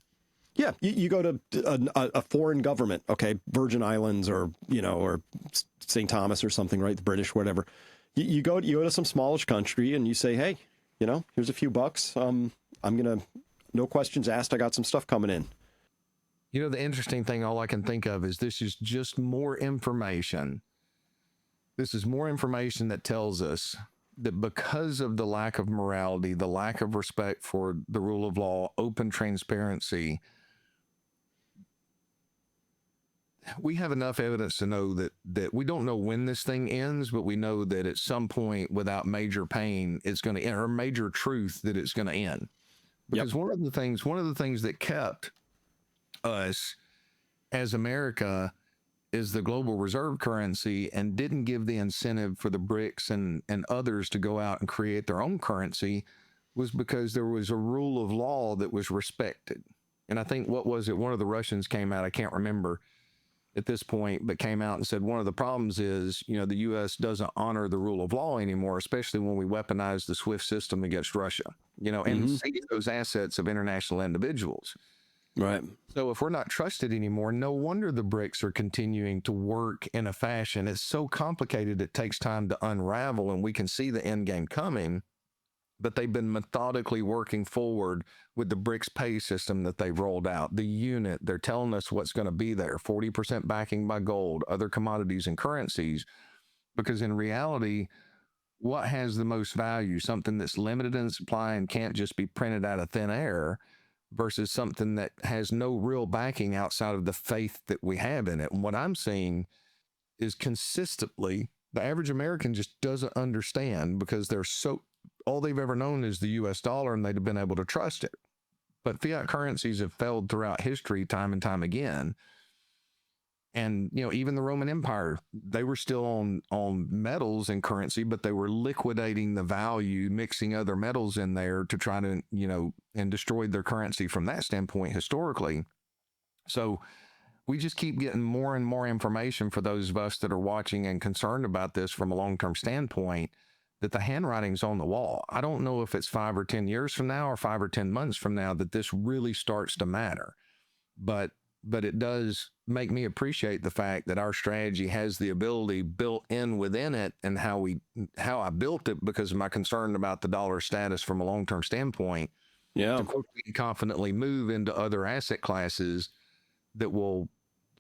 Yeah, you go to a foreign government, okay, Virgin Islands or St. Thomas or something, right? The British, whatever. You go to some smallish country and you say, hey, here's a few bucks. I'm gonna, no questions asked. I got some stuff coming in. The interesting thing, all I can think of is this is just more information. This is more information that tells us that because of the lack of morality, the lack of respect for the rule of law, open transparency, we have enough evidence to know that we don't know when this thing ends, but we know that at some point, without major pain, it's going to end, or major truth, that it's going to end. Because one of the things that kept us as America is the global reserve currency, and didn't give the incentive for the BRICS and others to go out and create their own currency, was because there was a rule of law that was respected. And I think, what was it? One of the Russians came out, I can't remember at this point, but came out and said one of the problems is, the U.S. doesn't honor the rule of law anymore, especially when we weaponize the SWIFT system against Russia, and seize those assets of international individuals. Right. So if we're not trusted anymore, no wonder the BRICS are continuing to work in a fashion. It's so complicated, it takes time to unravel, and we can see the end game coming. But they've been methodically working forward with the BRICS pay system that they've rolled out. The unit, they're telling us what's going to be there, 40% backing by gold, other commodities and currencies. Because in reality, what has the most value? Something that's limited in supply and can't just be printed out of thin air, versus something that has no real backing outside of the faith that we have in it. And what I'm seeing is consistently, the average American just doesn't understand, because all they've ever known is the US dollar, and they've been able to trust it. But fiat currencies have failed throughout history time and time again. And, even the Roman Empire, they were still on metals and currency, but they were liquidating the value, mixing other metals in there to try to, and destroyed their currency from that standpoint historically. So we just keep getting more and more information for those of us that are watching and concerned about this from a long-term standpoint, that the handwriting's on the wall. I don't know if it's 5 or 10 years from now or 5 or 10 months from now that this really starts to matter. But it does make me appreciate the fact that our strategy has the ability built in within it, and how I built it because of my concern about the dollar status from a long-term standpoint. Yeah. To quickly and confidently move into other asset classes that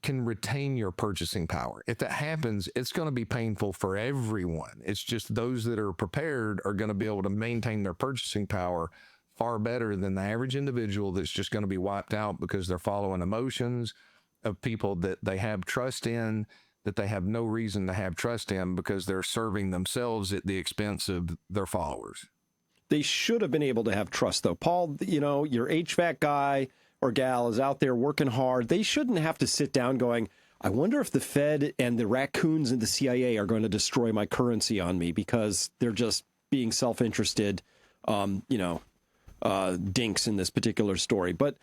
can retain your purchasing power. If that happens, it's going to be painful for everyone. It's just those that are prepared are going to be able to maintain their purchasing power far better than the average individual that's just going to be wiped out because they're following emotions of people that they have trust in, that they have no reason to have trust in, because they're serving themselves at the expense of their followers. They should have been able to have trust, though. Paul, your HVAC guy or gal is out there working hard. They shouldn't have to sit down going, I wonder if the Fed and the raccoons and the CIA are going to destroy my currency on me, because they're just being self-interested, dinks in this particular story. But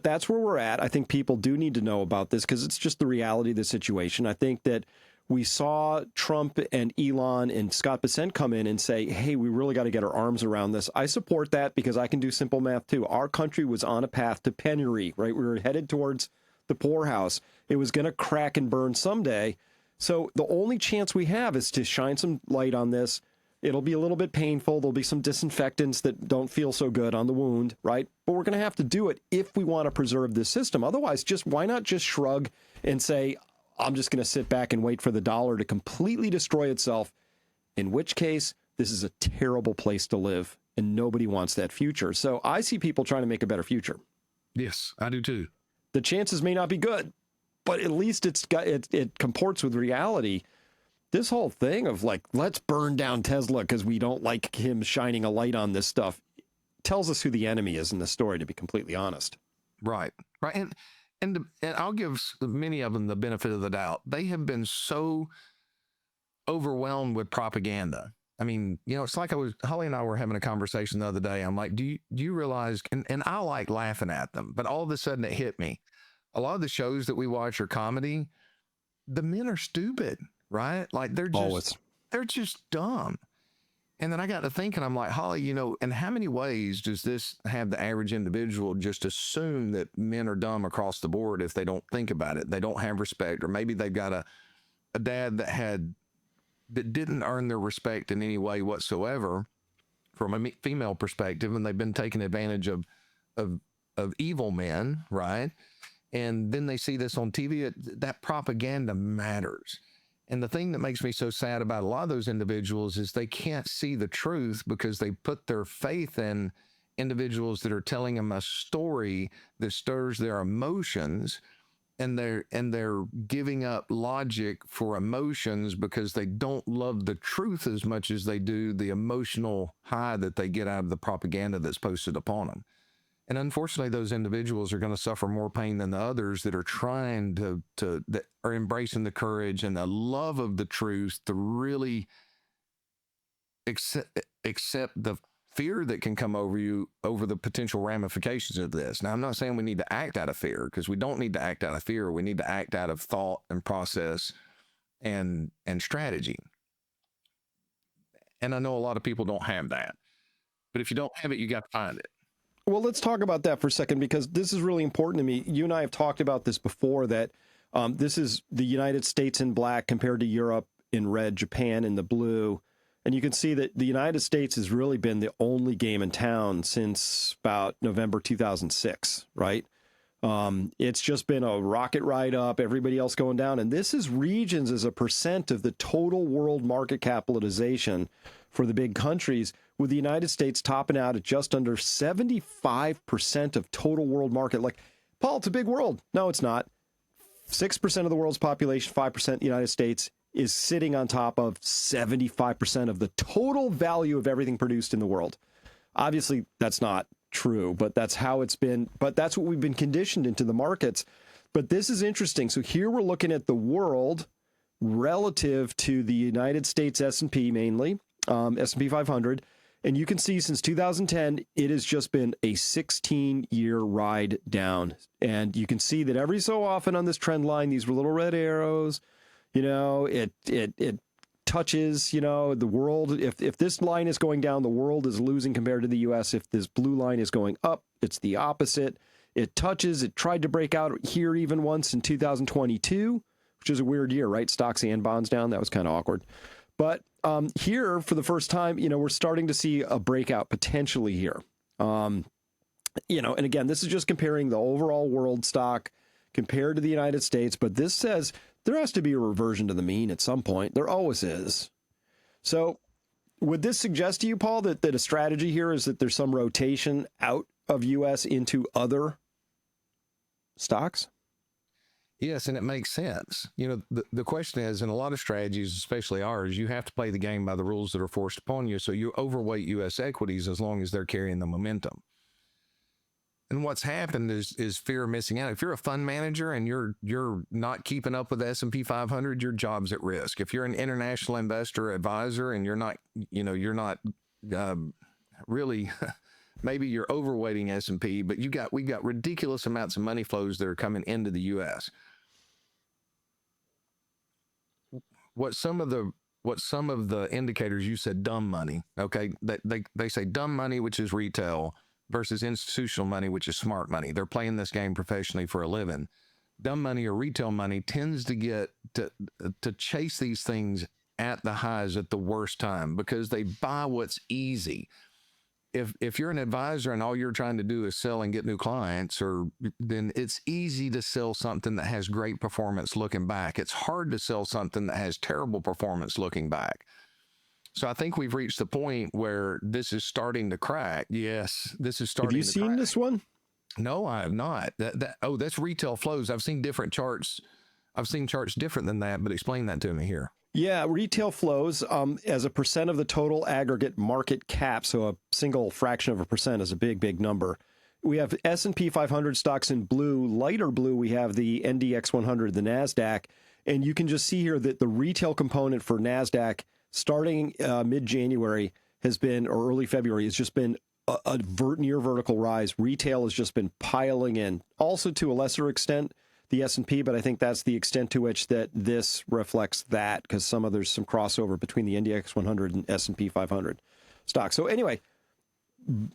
that's where we're at. I think people do need to know about this, because it's just the reality of the situation. I think that we saw Trump and Elon and Scott Bessent come in and say, hey, we really got to get our arms around this. I support that, because I can do simple math too. Our country was on a path to penury, right? We were headed towards the poorhouse. It was going to crack and burn someday. So the only chance we have is to shine some light on this. It'll be a little bit painful. There'll be some disinfectants that don't feel so good on the wound, right? But we're going to have to do it if we want to preserve this system. Otherwise, why not just shrug and say, I'm just going to sit back and wait for the dollar to completely destroy itself, in which case this is a terrible place to live. and nobody wants that future. So I see people trying to make a better future. Yes, I do too. The chances may not be good, but at least it comports with reality. This whole thing of like, let's burn down Tesla because we don't like him shining a light on this stuff, tells us who the enemy is in the story, to be completely honest. Right. And I'll give many of them the benefit of the doubt. They have been so overwhelmed with propaganda. I mean, it's like Holly and I were having a conversation the other day. I'm like, do you realize, and I like laughing at them, but all of a sudden it hit me. A lot of the shows that we watch are comedy. The men are stupid, right? Like they're just dumb. And then I got to thinking, I'm like, Holly, in how many ways does this have the average individual just assume that men are dumb across the board if they don't think about it? They don't have respect, or maybe they've got a dad that didn't earn their respect in any way whatsoever from a female perspective, and they've been taking advantage of evil men, right? And then they see this on TV. That propaganda matters. And the thing that makes me so sad about a lot of those individuals is they can't see the truth because they put their faith in individuals that are telling them a story that stirs their emotions, and they're giving up logic for emotions because they don't love the truth as much as they do the emotional high that they get out of the propaganda that's posted upon them. And unfortunately, those individuals are going to suffer more pain than the others that are trying that are embracing the courage and the love of the truth to really accept the fear that can come over you over the potential ramifications of this. Now, I'm not saying we need to act out of fear, because we don't need to act out of fear. We need to act out of thought and process and strategy. And I know a lot of people don't have that. But if you don't have it, you got to find it. Well, let's talk about that for a second, because this is really important to me. You and I have talked about this before, that this is the United States in black compared to Europe in red, Japan in the blue. And you can see that the United States has really been the only game in town since about November 2006, right? It's just been a rocket ride up, everybody else going down. And this is regions as a percent of the total world market capitalization for the big countries, with the United States topping out at just under 75% of total world market. Like, Paul, it's a big world. No, it's not. 6% of the world's population, 5% the United States, is sitting on top of 75% of the total value of everything produced in the world. Obviously, that's not true, but that's how it's been. But that's what we've been conditioned into the markets. But this is interesting. So here we're looking at the world relative to the United States S&P mainly, S&P 500. And you can see since 2010, it has just been a 16-year ride down. And you can see that every so often on this trend line, these little red arrows, it touches, the world. If this line is going down, the world is losing compared to the U.S. If this blue line is going up, it's the opposite. It touches. It tried to break out here even once in 2022, which is a weird year, right? Stocks and bonds down. That was kind of awkward. But here, for the first time, we're starting to see a breakout potentially here. And again, this is just comparing the overall world stock compared to the United States. But this says there has to be a reversion to the mean at some point. There always is. So would this suggest to you, Paul, that a strategy here is that there's some rotation out of U.S. into other stocks? Yes, and it makes sense. The question is, in a lot of strategies, especially ours, you have to play the game by the rules that are forced upon you. So you overweight U.S. equities as long as they're carrying the momentum. And what's happened is fear of missing out. If you're a fund manager and you're not keeping up with the S&P 500, your job's at risk. If you're an international investor advisor and you're not really, maybe you're overweighting S&P, but we've got ridiculous amounts of money flows that are coming into the U.S. What some of the indicators, you said dumb money, okay? They say dumb money, which is retail, versus institutional money, which is smart money. They're playing this game professionally for a living. Dumb money or retail money tends to get to chase these things at the highs at the worst time because they buy what's easy. If you're an advisor and all you're trying to do is sell and get new clients, then it's easy to sell something that has great performance looking back. It's hard to sell something that has terrible performance looking back. So I think we've reached the point where this is starting to crack. Yes, this is starting to crack. Have you seen this one? No, I have not. That's retail flows. I've seen different charts. I've seen charts different than that, but explain that to me here. Yeah, retail flows as a percent of the total aggregate market cap. So a single fraction of a percent is a big, big number. We have S&P 500 stocks in blue. Lighter blue, we have the NDX 100, the NASDAQ. And you can just see here that the retail component for NASDAQ starting mid-January has been, or early February, has just been a near vertical rise. Retail has just been piling in. Also, to a lesser extent, the S&P, but I think that's the extent to which that this reflects that, because there's some crossover between the NDX 100 and S&P 500 stocks. So anyway,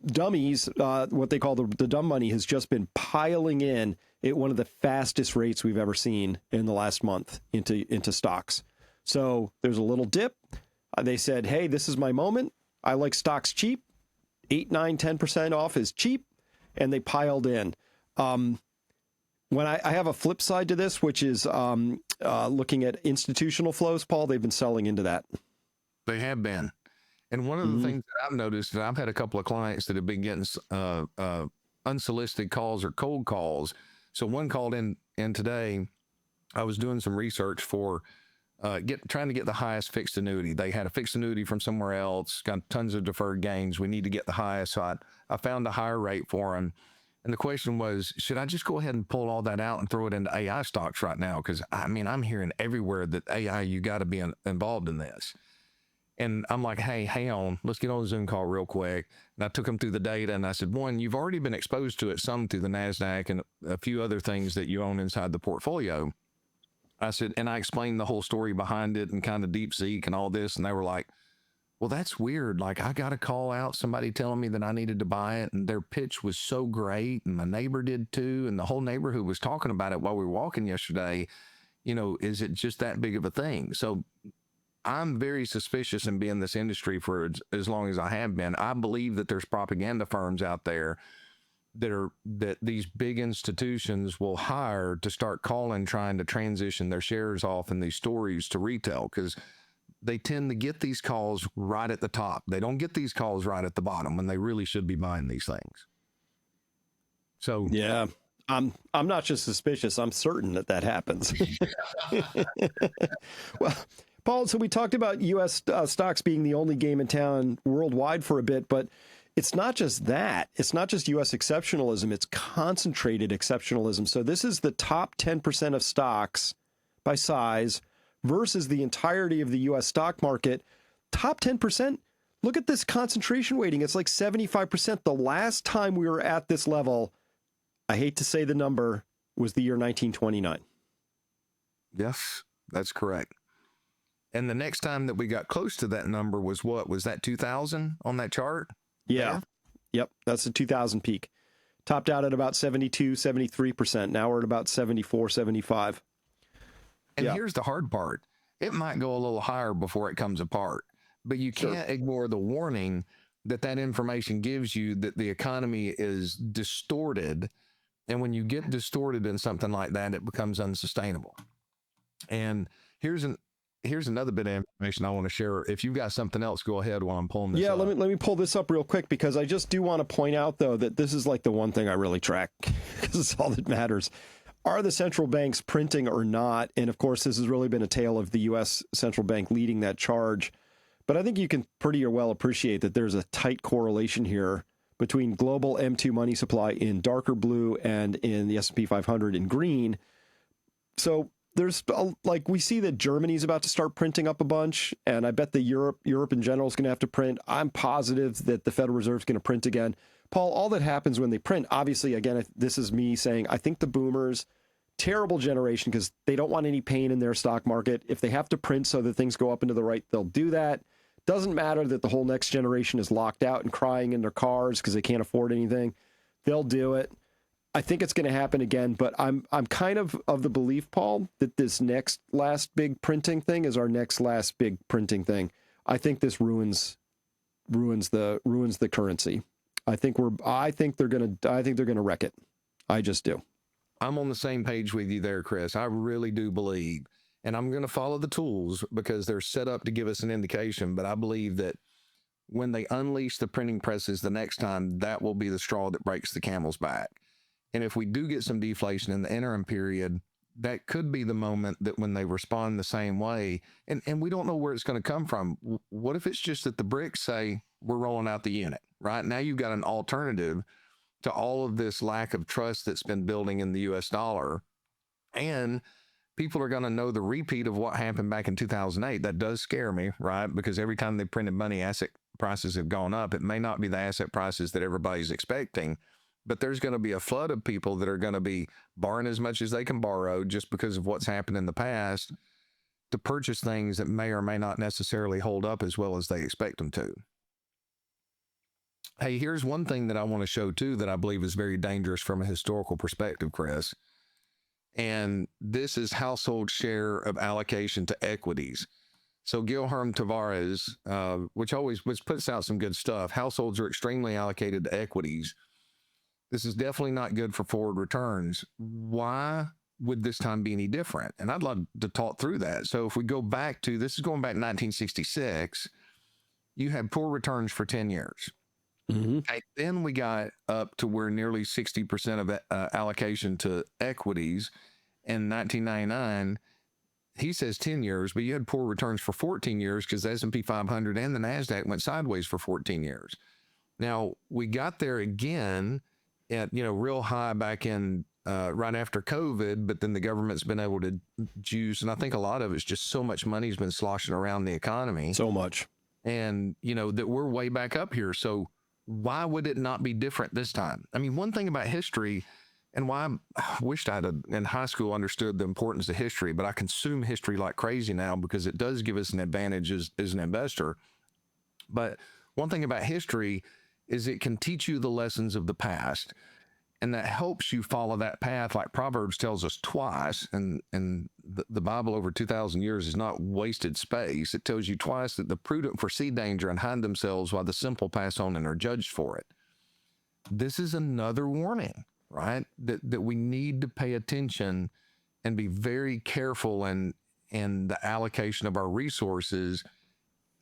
dummies, what they call the dumb money, has just been piling in at one of the fastest rates we've ever seen in the last month into stocks. So there's a little dip. They said, hey, this is my moment. I like stocks cheap. 8, 9, 10% off is cheap. And they piled in. When I have a flip side to this, which is looking at institutional flows, Paul, they've been selling into that. They have been. And one of the things that I've noticed, that I've had a couple of clients that have been getting unsolicited calls or cold calls. So one called in today. I was doing some research for trying to get the highest fixed annuity. They had a fixed annuity from somewhere else, got tons of deferred gains. We need to get the highest. So I found a higher rate for them. And the question was, should I just go ahead and pull all that out and throw it into AI stocks right now? Because, I mean, I'm hearing everywhere that AI, you got to be involved in this. And I'm like, hey, hang on, let's get on a Zoom call real quick. And I took them through the data, and I said, one, you've already been exposed to it some through the NASDAQ and a few other things that you own inside the portfolio. I said, and I explained the whole story behind it and kind of deep seek and all this. And they were like, well, that's weird. Like, I got a call out, somebody telling me that I needed to buy it, and their pitch was so great, and my neighbor did too, and the whole neighborhood was talking about it while we were walking yesterday. You know, is it just that big of a thing? So I'm very suspicious in being in this industry for as long as I have been. I believe that there's propaganda firms out there that these big institutions will hire to start calling, trying to transition their shares off in these stories to retail, because they tend to get these calls right at the top. They don't get these calls right at the bottom when they really should be buying these things. So yeah, I'm not just suspicious. I'm certain that happens. Well, Paul, so we talked about U.S. Stocks being the only game in town worldwide for a bit, but it's not just that. It's not just U.S. exceptionalism. It's concentrated exceptionalism. So this is the top 10% of stocks by size versus the entirety of the U.S. stock market. Top 10%, look at this concentration weighting. It's like 75%. The last time we were at this level, I hate to say the number, was the year 1929. Yes, that's correct. And the next time that we got close to that number was what? Was that 2000 on that chart? Yeah. There? Yep. That's the 2000 peak. Topped out at about 72, 73%. Now we're at about 74, 75. And here's the hard part. It might go a little higher before it comes apart, but you can't ignore the warning that information gives you that the economy is distorted. And when you get distorted in something like that, it becomes unsustainable. And here's another bit of information I want to share. If you've got something else, go ahead while I'm pulling this up. Let me pull this up real quick, because I just do want to point out, though, that this is like the one thing I really track, because it's all that matters. Are the central banks printing or not? And of course, this has really been a tale of the U.S. central bank leading that charge. But I think you can pretty well appreciate that there's a tight correlation here between global M2 money supply in darker blue and in the S&P 500 in green. So there's we see that Germany's about to start printing up a bunch, and I bet Europe in general is going to have to print. I'm positive that the Federal Reserve is going to print again. Paul, all that happens when they print, obviously, again, this is me saying, I think the boomers, terrible generation, because they don't want any pain in their stock market. If they have to print so that things go up and to the right, they'll do that. Doesn't matter that the whole next generation is locked out and crying in their cars because they can't afford anything. They'll do it. I think it's going to happen again, but I'm kind of the belief, Paul, that this next last big printing thing is our next last big printing thing. I think this ruins the currency. I think they're going to wreck it. I just do. I'm on the same page with you there, Chris. I really do believe. And I'm going to follow the tools because they're set up to give us an indication. But I believe that when they unleash the printing presses the next time, that will be the straw that breaks the camel's back. And if we do get some deflation in the interim period, that could be the moment that when they respond the same way, and we don't know where it's going to come from. What if it's just that the BRICS say we're rolling out the unit, right? Now you've got an alternative to all of this lack of trust that's been building in the US dollar. And people are going to know the repeat of what happened back in 2008. That does scare me, right? Because every time they printed money, asset prices have gone up. It may not be the asset prices that everybody's expecting, but there's going to be a flood of people that are going to be borrowing as much as they can borrow just because of what's happened in the past to purchase things that may or may not necessarily hold up as well as they expect them to. Hey, here's one thing that I want to show too that I believe is very dangerous from a historical perspective, Chris. And this is household share of allocation to equities. So Guilherme Tavares, which puts out some good stuff. Households are extremely allocated to equities. This is definitely not good for forward returns. Why would this time be any different? And I'd love to talk through that. So if we go back to, this is going back to 1966, you had poor returns for 10 years. Mm-hmm. Okay, then we got up to where nearly 60% of allocation to equities in 1999. He says 10 years, but you had poor returns for 14 years because the S&P 500 and the NASDAQ went sideways for 14 years. Now, we got there again at, real high back in right after COVID, but then the government's been able to juice, and I think a lot of it's just so much money's been sloshing around the economy. So much. And, that we're way back up here. So why would it not be different this time? I mean, one thing about history, and why I wished I'd in high school understood the importance of history, but I consume history like crazy now because it does give us an advantage as an investor. But one thing about history is it can teach you the lessons of the past, and that helps you follow that path. Like Proverbs tells us twice, and the Bible over 2,000 years is not wasted space. It tells you twice that the prudent foresee danger and hide themselves while the simple pass on and are judged for it. This is another warning, right? That we need to pay attention and be very careful in the allocation of our resources,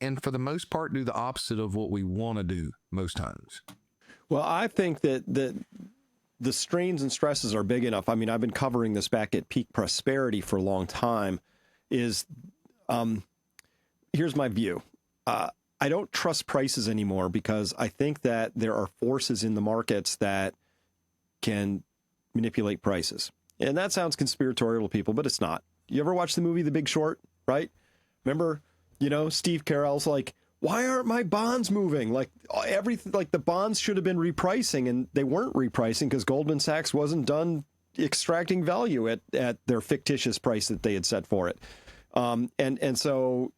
and for the most part, do the opposite of what we want to do most times. Well, I think that the strains and stresses are big enough. I mean, I've been covering this back at Peak Prosperity for a long time. Here's my view. I don't trust prices anymore because I think that there are forces in the markets that can manipulate prices. And that sounds conspiratorial to people, but it's not. You ever watch the movie The Big Short, right? Remember, Steve Carell's like, why aren't my bonds moving? Like everything, like the bonds should have been repricing, and they weren't repricing because Goldman Sachs wasn't done extracting value at their fictitious price that they had set for it. And so,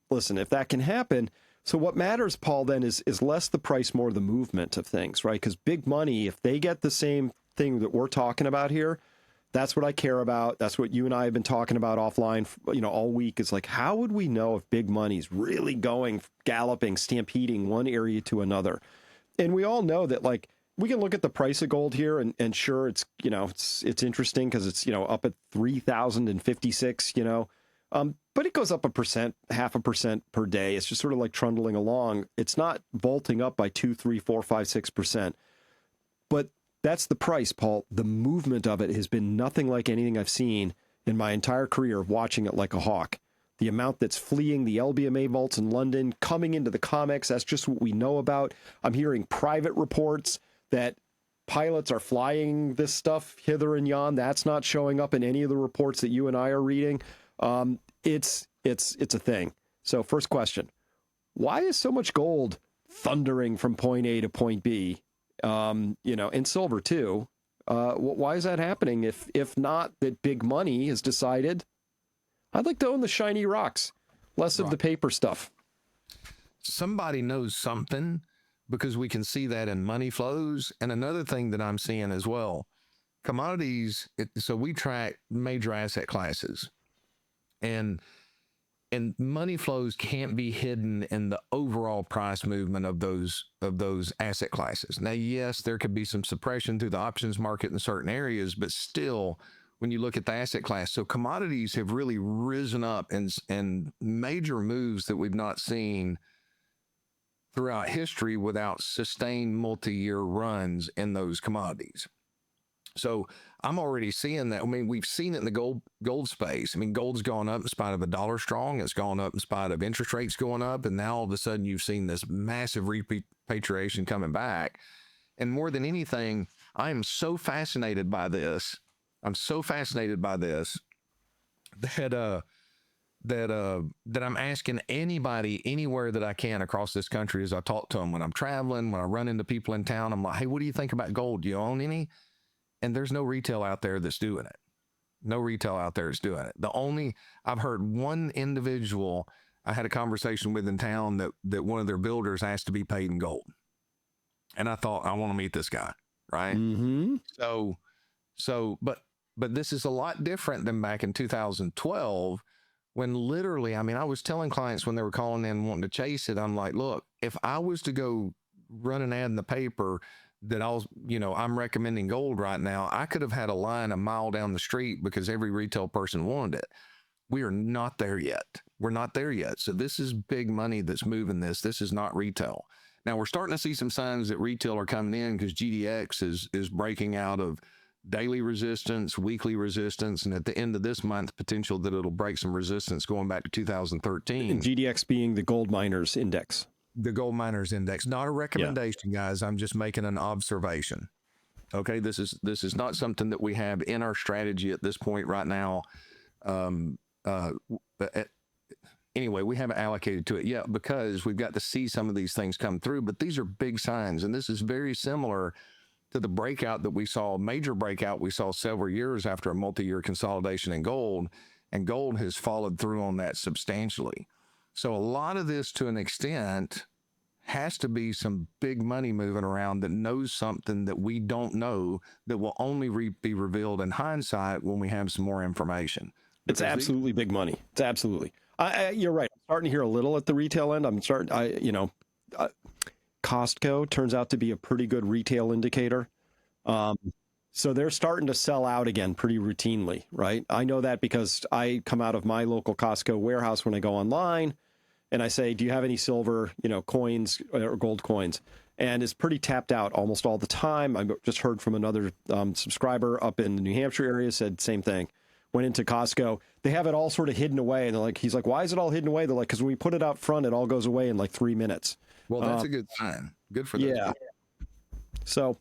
listen, if that can happen, so what matters, Paul, then is less the price, more the movement of things, right? Because big money, if they get the same thing that we're talking about here, that's what I care about. That's what you and I have been talking about offline, all week. It's like, how would we know if big money's really going, galloping, stampeding one area to another? And we all know that, like, we can look at the price of gold here and sure, it's, it's interesting because it's, up at 3,056, but it goes up 1%, 0.5% per day. It's just sort of like trundling along. It's not vaulting up by 2, 3, 4, 5, 6%. But that's the price, Paul. The movement of it has been nothing like anything I've seen in my entire career of watching it like a hawk. The amount that's fleeing the LBMA vaults in London, coming into the COMEX, that's just what we know about. I'm hearing private reports that pilots are flying this stuff hither and yon. That's not showing up in any of the reports that you and I are reading. It's a thing. So first question, why is so much gold thundering from point A to point B? And silver too. Why is that happening? If not that big money has decided, I'd like to own the shiny rocks, less of the paper stuff. Somebody knows something because we can see that in money flows. And another thing that I'm seeing as well, commodities. So we track major asset classes, and money flows can't be hidden in the overall price movement of those asset classes. Now, yes, there could be some suppression through the options market in certain areas, but still, when you look at the asset class. So commodities have really risen up in major moves that we've not seen throughout history without sustained multi-year runs in those commodities. So I'm already seeing that. I mean, we've seen it in the gold space. I mean, gold's gone up in spite of a dollar strong. It's gone up in spite of interest rates going up. And now all of a sudden you've seen this massive repatriation coming back. And more than anything, I am so fascinated by this. I'm so fascinated by this that I'm asking anybody anywhere that I can across this country as I talk to them when I'm traveling, when I run into people in town. I'm like, hey, what do you think about gold? Do you own any? And there's no retail out there that's doing it. No retail out there is doing it. I've heard one individual I had a conversation with in town that one of their builders asked to be paid in gold. And I thought, I want to meet this guy, right? Mm-hmm. But this is a lot different than back in 2012 when literally, I mean, I was telling clients when they were calling in wanting to chase it, I'm like, look, if I was to go run an ad in the paper that I'm recommending gold right now, I could have had a line a mile down the street because every retail person wanted it. We are not there yet. We're not there yet. So this is big money that's moving this. This is not retail. Now we're starting to see some signs that retail are coming in because GDX is breaking out of daily resistance, weekly resistance, and at the end of this month, potential that it'll break some resistance going back to 2013. And GDX being the gold miners index. The gold miners index, not a recommendation, guys. I'm just making an observation. Okay, this is not something that we have in our strategy at this point right now. Anyway, we haven't allocated to it yet because we've got to see some of these things come through. But these are big signs, and this is very similar to the breakout that we saw, major breakout we saw several years after a multi-year consolidation in gold, and gold has followed through on that substantially. So a lot of this, to an extent, has to be some big money moving around that knows something that we don't know that will only be revealed in hindsight when we have some more information. It's absolutely big money. It's absolutely. You're right. I'm starting to hear a little at the retail end. Costco turns out to be a pretty good retail indicator. So they're starting to sell out again pretty routinely, right? I know that because I come out of my local Costco warehouse when I go online and I say, do you have any silver, coins or gold coins? And it's pretty tapped out almost all the time. I just heard from another subscriber up in the New Hampshire area, said same thing. Went into Costco. They have it all sort of hidden away. And he's like, why is it all hidden away? They're like, because when we put it out front, it all goes away in like 3 minutes. Well, that's a good sign. Good for them. Yeah. So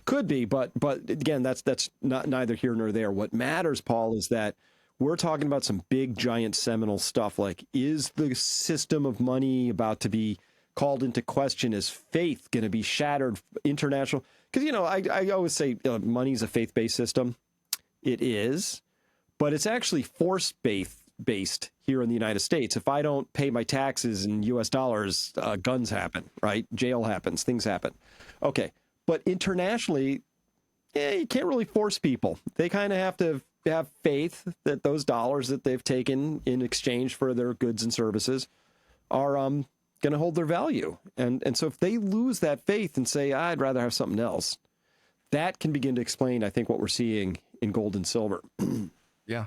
could be, but again, that's not neither here nor there. What matters, Paul, is that we're talking about some big, giant, seminal stuff. Like, is the system of money about to be called into question? Is faith going to be shattered? International? Because, I always say money's a faith-based system. It is, but it's actually force-based here in the United States. If I don't pay my taxes in U.S. dollars, guns happen, right? Jail happens, things happen. Okay, but internationally, you can't really force people. They kind of have to have faith that those dollars that they've taken in exchange for their goods and services are going to hold their value. And so if they lose that faith and say, I'd rather have something else, that can begin to explain, I think, what we're seeing in gold and silver. Yeah.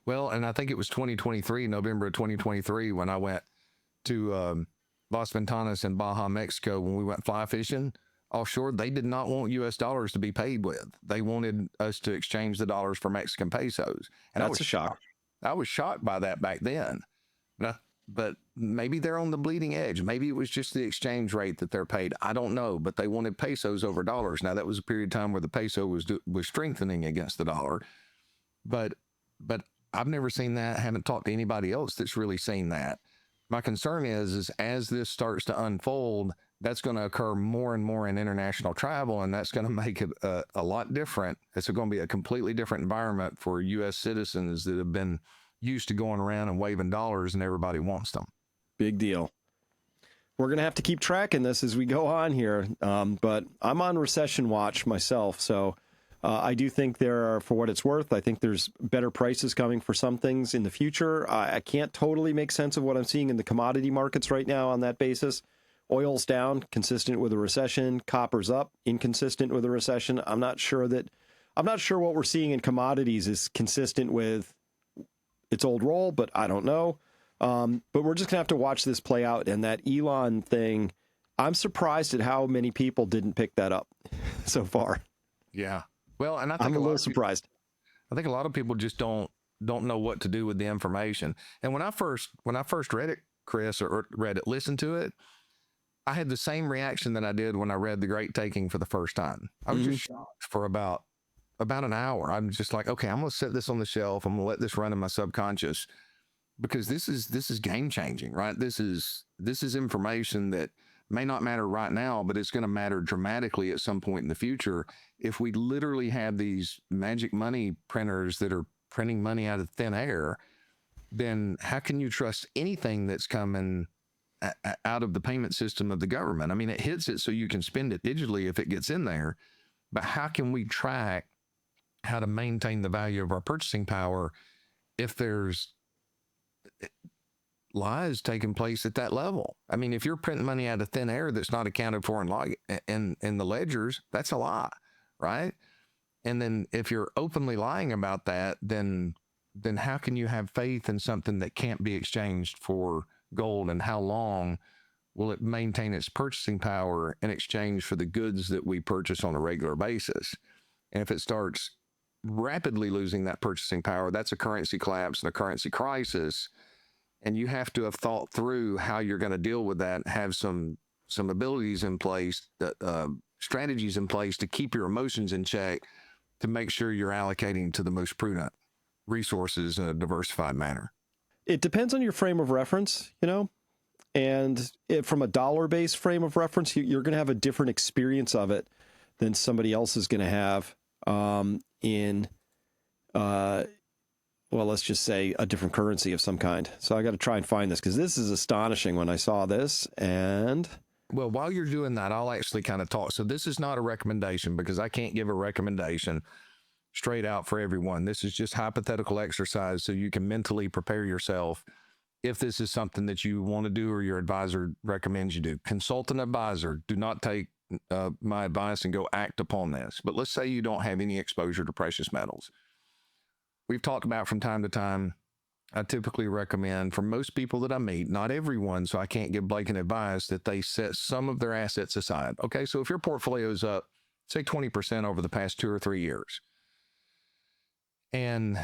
Well, and I think it was November of 2023, when I went to Las Ventanas in Baja, Mexico, when we went fly fishing offshore. They did not want U.S. dollars to be paid with. They wanted us to exchange the dollars for Mexican pesos. And that's a shock. I was shocked by that back then. But maybe they're on the bleeding edge. Maybe it was just the exchange rate that they're paid. I don't know. But they wanted pesos over dollars. Now, that was a period of time where the peso was strengthening against the dollar. But I've never seen that. Haven't talked to anybody else that's really seen that. My concern is as this starts to unfold, that's going to occur more and more in international travel, and that's going to make it a lot different. It's going to be a completely different environment for U.S. citizens that have been used to going around and waving dollars, and everybody wants them. Big deal. We're going to have to keep tracking this as we go on here, but I'm on recession watch myself, so I do think there are, for what it's worth, I think there's better prices coming for some things in the future. I can't totally make sense of what I'm seeing in the commodity markets right now on that basis. Oil's down, consistent with a recession. Copper's up, inconsistent with a recession. I'm not sure that I'm not sure what we're seeing in commodities is consistent with its old role, but I don't know. But we're just going to have to watch this play out. And that Elon thing, I'm surprised at how many people didn't pick that up so far. Yeah. Well, and I think I'm a little surprised. I think a lot of people just don't know what to do with the information. And when I first read it, Chris, or listened to it, I had the same reaction that I did when I read The Great Taking for the first time. I was just shocked for about an hour. I'm just like, okay, I'm going to set this on the shelf. I'm going to let this run in my subconscious, because this is game changing, right? This is information that may not matter right now, but it's going to matter dramatically at some point in the future. If we literally have these magic money printers that are printing money out of thin air, then how can you trust anything that's coming out of the payment system of the government? I mean, it hits it so you can spend it digitally if it gets in there, but how can we track how to maintain the value of our purchasing power if there's lies taking place at that level? I mean, if you're printing money out of thin air that's not accounted for in the ledgers, that's a lie, right? And then if you're openly lying about that, then how can you have faith in something that can't be exchanged for gold? And how long will it maintain its purchasing power in exchange for the goods that we purchase on a regular basis? And if it starts rapidly losing that purchasing power, that's a currency collapse and a currency crisis. And you have to have thought through how you're going to deal with that, have some abilities in place, strategies in place to keep your emotions in check, to make sure you're allocating to the most prudent resources in a diversified manner. It depends on your frame of reference, and from a dollar-based frame of reference, you're going to have a different experience of it than somebody else is going to have let's just say a different currency of some kind. So I got to try and find this, because this is astonishing when I saw this. And well, while you're doing that, I'll actually kind of talk. So this is not a recommendation, because I can't give a recommendation straight out for everyone. This is just hypothetical exercise so you can mentally prepare yourself if this is something that you want to do or your advisor recommends you do. Consult an advisor. Do not take my advice and go act upon this. But let's say you don't have any exposure to precious metals. We've talked about from time to time, I typically recommend for most people that I meet, not everyone, so I can't give blanket advice, that they set some of their assets aside. Okay, so if your portfolio is up, say 20% over the past 2 or 3 years, and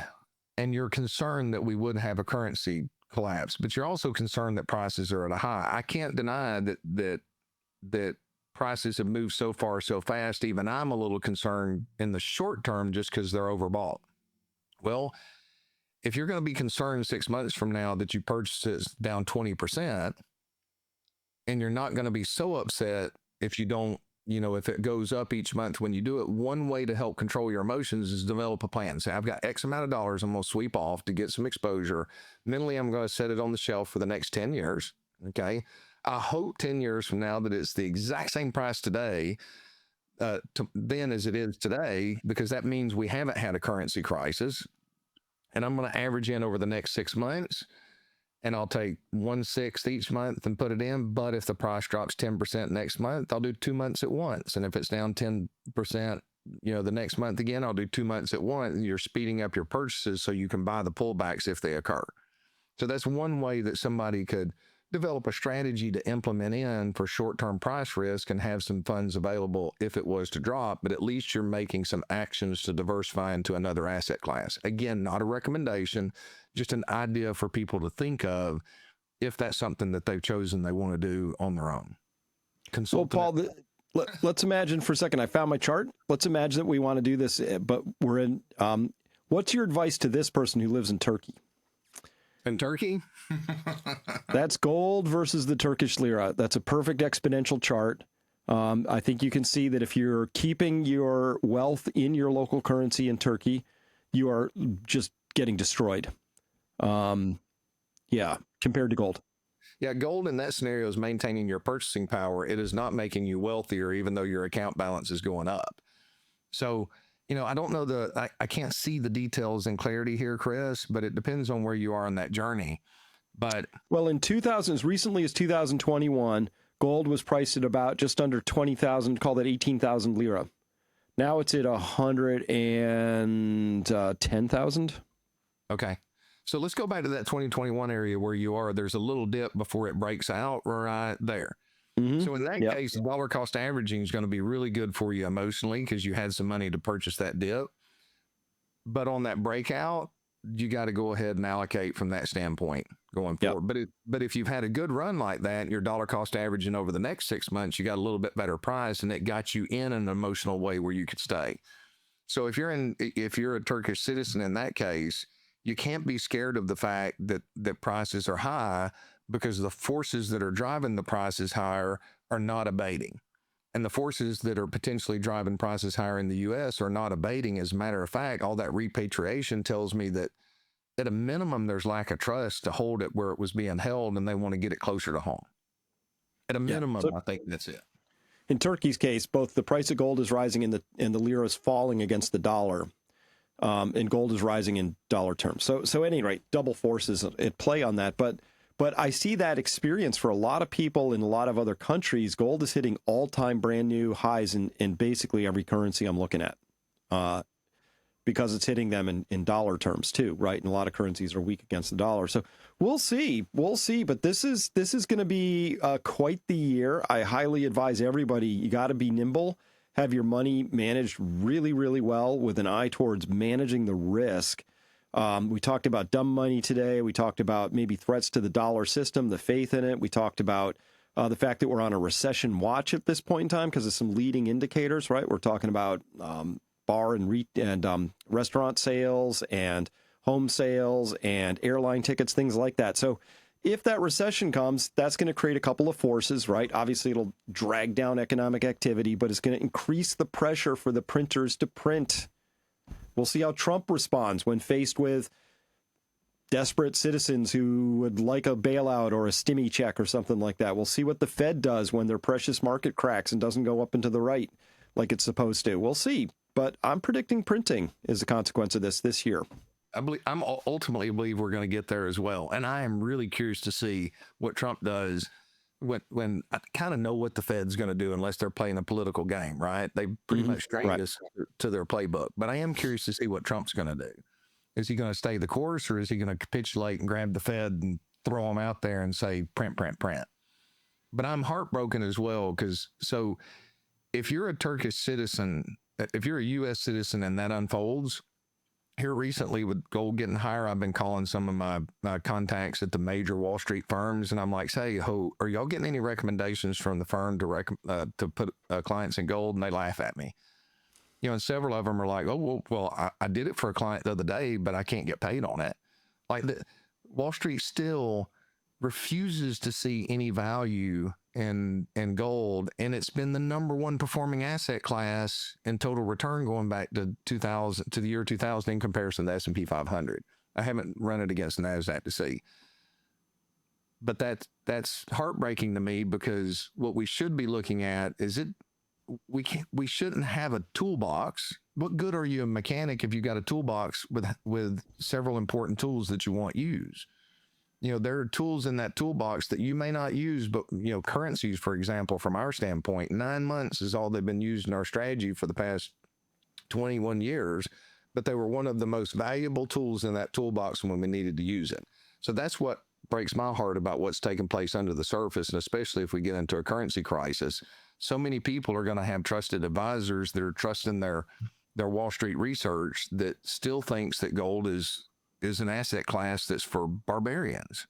you're concerned that we would have a currency collapse, but you're also concerned that prices are at a high. I can't deny that prices have moved so far so fast. Even I'm a little concerned in the short term just because they're overbought. Well, if you're going to be concerned 6 months from now that you purchase it down 20%, and you're not going to be so upset if you don't, if it goes up each month when you do it, one way to help control your emotions is develop a plan. Say, I've got X amount of dollars I'm going to sweep off to get some exposure. Mentally, I'm going to set it on the shelf for the next 10 years. Okay. I hope 10 years from now that it's the exact same price today then as it is today, because that means we haven't had a currency crisis. And I'm going to average in over the next 6 months, and I'll take 1/6 each month and put it in. But if the price drops 10% next month, I'll do 2 months at once. And if it's down 10%, the next month again, I'll do 2 months at once. And you're speeding up your purchases so you can buy the pullbacks if they occur. So that's one way that somebody could develop a strategy to implement in for short-term price risk and have some funds available if it was to drop, but at least you're making some actions to diversify into another asset class. Again, not a recommendation, just an idea for people to think of if that's something that they've chosen they want to do on their own. Well, Paul, let's imagine for a second, I found my chart. Let's imagine that we want to do this, but we're in, what's your advice to this person who lives in Turkey? In Turkey? That's gold versus the Turkish lira. That's a perfect exponential chart. I think you can see that if you're keeping your wealth in your local currency in Turkey, you are just getting destroyed. Compared to gold. Yeah, gold in that scenario is maintaining your purchasing power. It is not making you wealthier, even though your account balance is going up. So, I don't know I can't see the details in clarity here, Chris, but it depends on where you are on that journey. But well, in 2000, as recently as 2021, gold was priced at about just under 20,000, call that 18,000 lira. Now it's at 110,000. Okay. So let's go back to that 2021 area where you are. There's a little dip before it breaks out right there. Mm-hmm. So in that case, dollar cost averaging is going to be really good for you emotionally because you had some money to purchase that dip. But on that breakout, you got to go ahead and allocate from that standpoint going forward. But if you've had a good run like that, your dollar cost averaging over the next 6 months, you got a little bit better price, and it got you in an emotional way where you could stay. So if you're a Turkish citizen in that case, you can't be scared of the fact that prices are high, because the forces that are driving the prices higher are not abating. And the forces that are potentially driving prices higher in the U.S. are not abating. As a matter of fact, all that repatriation tells me that at a minimum, there's lack of trust to hold it where it was being held, and they want to get it closer to home. At a minimum, I think that's it. In Turkey's case, both the price of gold is rising and the lira is falling against the dollar, and gold is rising in dollar terms. So at any rate, double forces at play on that. But I see that experience for a lot of people in a lot of other countries. Gold is hitting all-time brand new highs in basically every currency I'm looking at, because it's hitting them in dollar terms too, right? And a lot of currencies are weak against the dollar. So we'll see. But this is going to be quite the year. I highly advise everybody, you got to be nimble, have your money managed really, really well with an eye towards managing the risk. We talked about dumb money today. We talked about maybe threats to the dollar system, the faith in it. We talked about the fact that we're on a recession watch at this point in time because of some leading indicators, right? We're talking about bar and restaurant sales and home sales and airline tickets, things like that. So if that recession comes, that's going to create a couple of forces, right? Obviously, it'll drag down economic activity, but it's going to increase the pressure for the printers to print. We'll see how Trump responds when faced with desperate citizens who would like a bailout or a stimmy check or something like that. We'll see what the Fed does when their precious market cracks and doesn't go up and to the right like it's supposed to. We'll see. But I'm predicting printing is a consequence of this year. I'm ultimately believe we're going to get there as well. And I am really curious to see what Trump does when I kind of know what the Fed's going to do unless they're playing a political game, right? They pretty much trained us to their playbook. But I am curious to see what Trump's going to do. Is he going to stay the course, or is he going to capitulate and grab the Fed and throw them out there and say, print, print, print? But I'm heartbroken as well, because so if you're a Turkish citizen, if you're a U.S. citizen and that unfolds, here recently with gold getting higher, I've been calling some of my contacts at the major Wall Street firms, and I'm like, "Say, are y'all getting any recommendations from the firm to put clients in gold?" And they laugh at me. You know, and several of them are like, "Oh, well, I did it for a client the other day, but I can't get paid on it." Like Wall Street still refuses to see any value in gold, and it's been the number one performing asset class in total return going back to the year 2000 in comparison to the S&P 500. I haven't run it against NASDAQ to see, but that's heartbreaking to me, because what we should be looking at is we shouldn't have a toolbox. What good are you a mechanic if you got a toolbox with several important tools that you want used? You know, there are tools in that toolbox that you may not use, but, you know, currencies, for example, from our standpoint, 9 months is all they've been used in our strategy for the past 21 years, but they were one of the most valuable tools in that toolbox when we needed to use it. So that's what breaks my heart about what's taking place under the surface, and especially if we get into a currency crisis. So many people are going to have trusted advisors that are trusting their Wall Street research that still thinks that gold is an asset class that's for barbarians.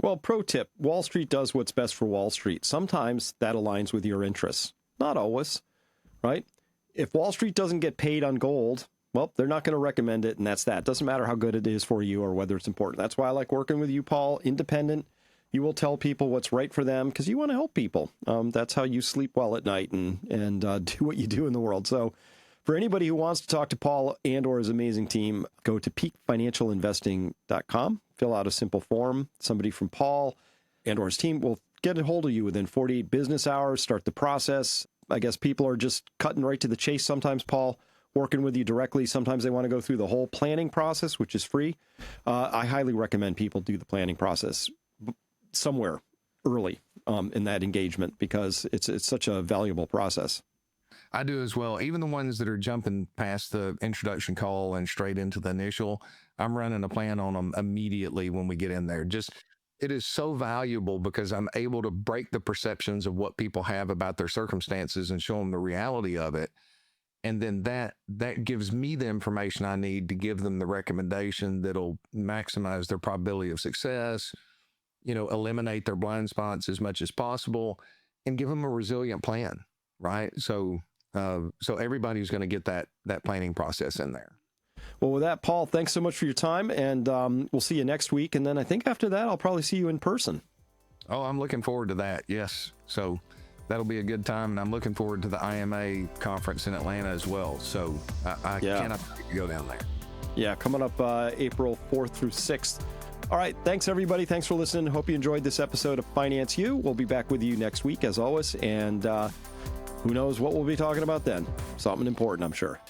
Well, pro tip, Wall Street does what's best for Wall Street. Sometimes that aligns with your interests. Not always, right? If Wall Street doesn't get paid on gold, well, they're not going to recommend it, and that's that. Doesn't matter how good it is for you or whether it's important. That's why I like working with you, Paul. Independent. You will tell people what's right for them because you want to help people. That's how you sleep well at night and do what you do in the world. So for anybody who wants to talk to Paul and or his amazing team, go to peakfinancialinvesting.com, fill out a simple form. Somebody from Paul and or his team will get a hold of you within 48 business hours, start the process. I guess people are just cutting right to the chase sometimes, Paul, working with you directly. Sometimes they want to go through the whole planning process, which is free. I highly recommend people do the planning process somewhere early in that engagement because it's such a valuable process. I do as well. Even the ones that are jumping past the introduction call and straight into the initial, I'm running a plan on them immediately when we get in there. It is so valuable because I'm able to break the perceptions of what people have about their circumstances and show them the reality of it. And then that gives me the information I need to give them the recommendation that'll maximize their probability of success, eliminate their blind spots as much as possible, and give them a resilient plan, right? So everybody's going to get that planning process in there. Well, with that, Paul, thanks so much for your time, and we'll see you next week. And then I think after that, I'll probably see you in person. Oh, I'm looking forward to that. Yes. So that'll be a good time. And I'm looking forward to the IMA conference in Atlanta as well. So I cannot wait to go down there. Yeah, coming up April 4th through 6th. All right. Thanks, everybody. Thanks for listening. Hope you enjoyed this episode of Finance U. We'll be back with you next week, as always. And who knows what we'll be talking about then. Something important, I'm sure.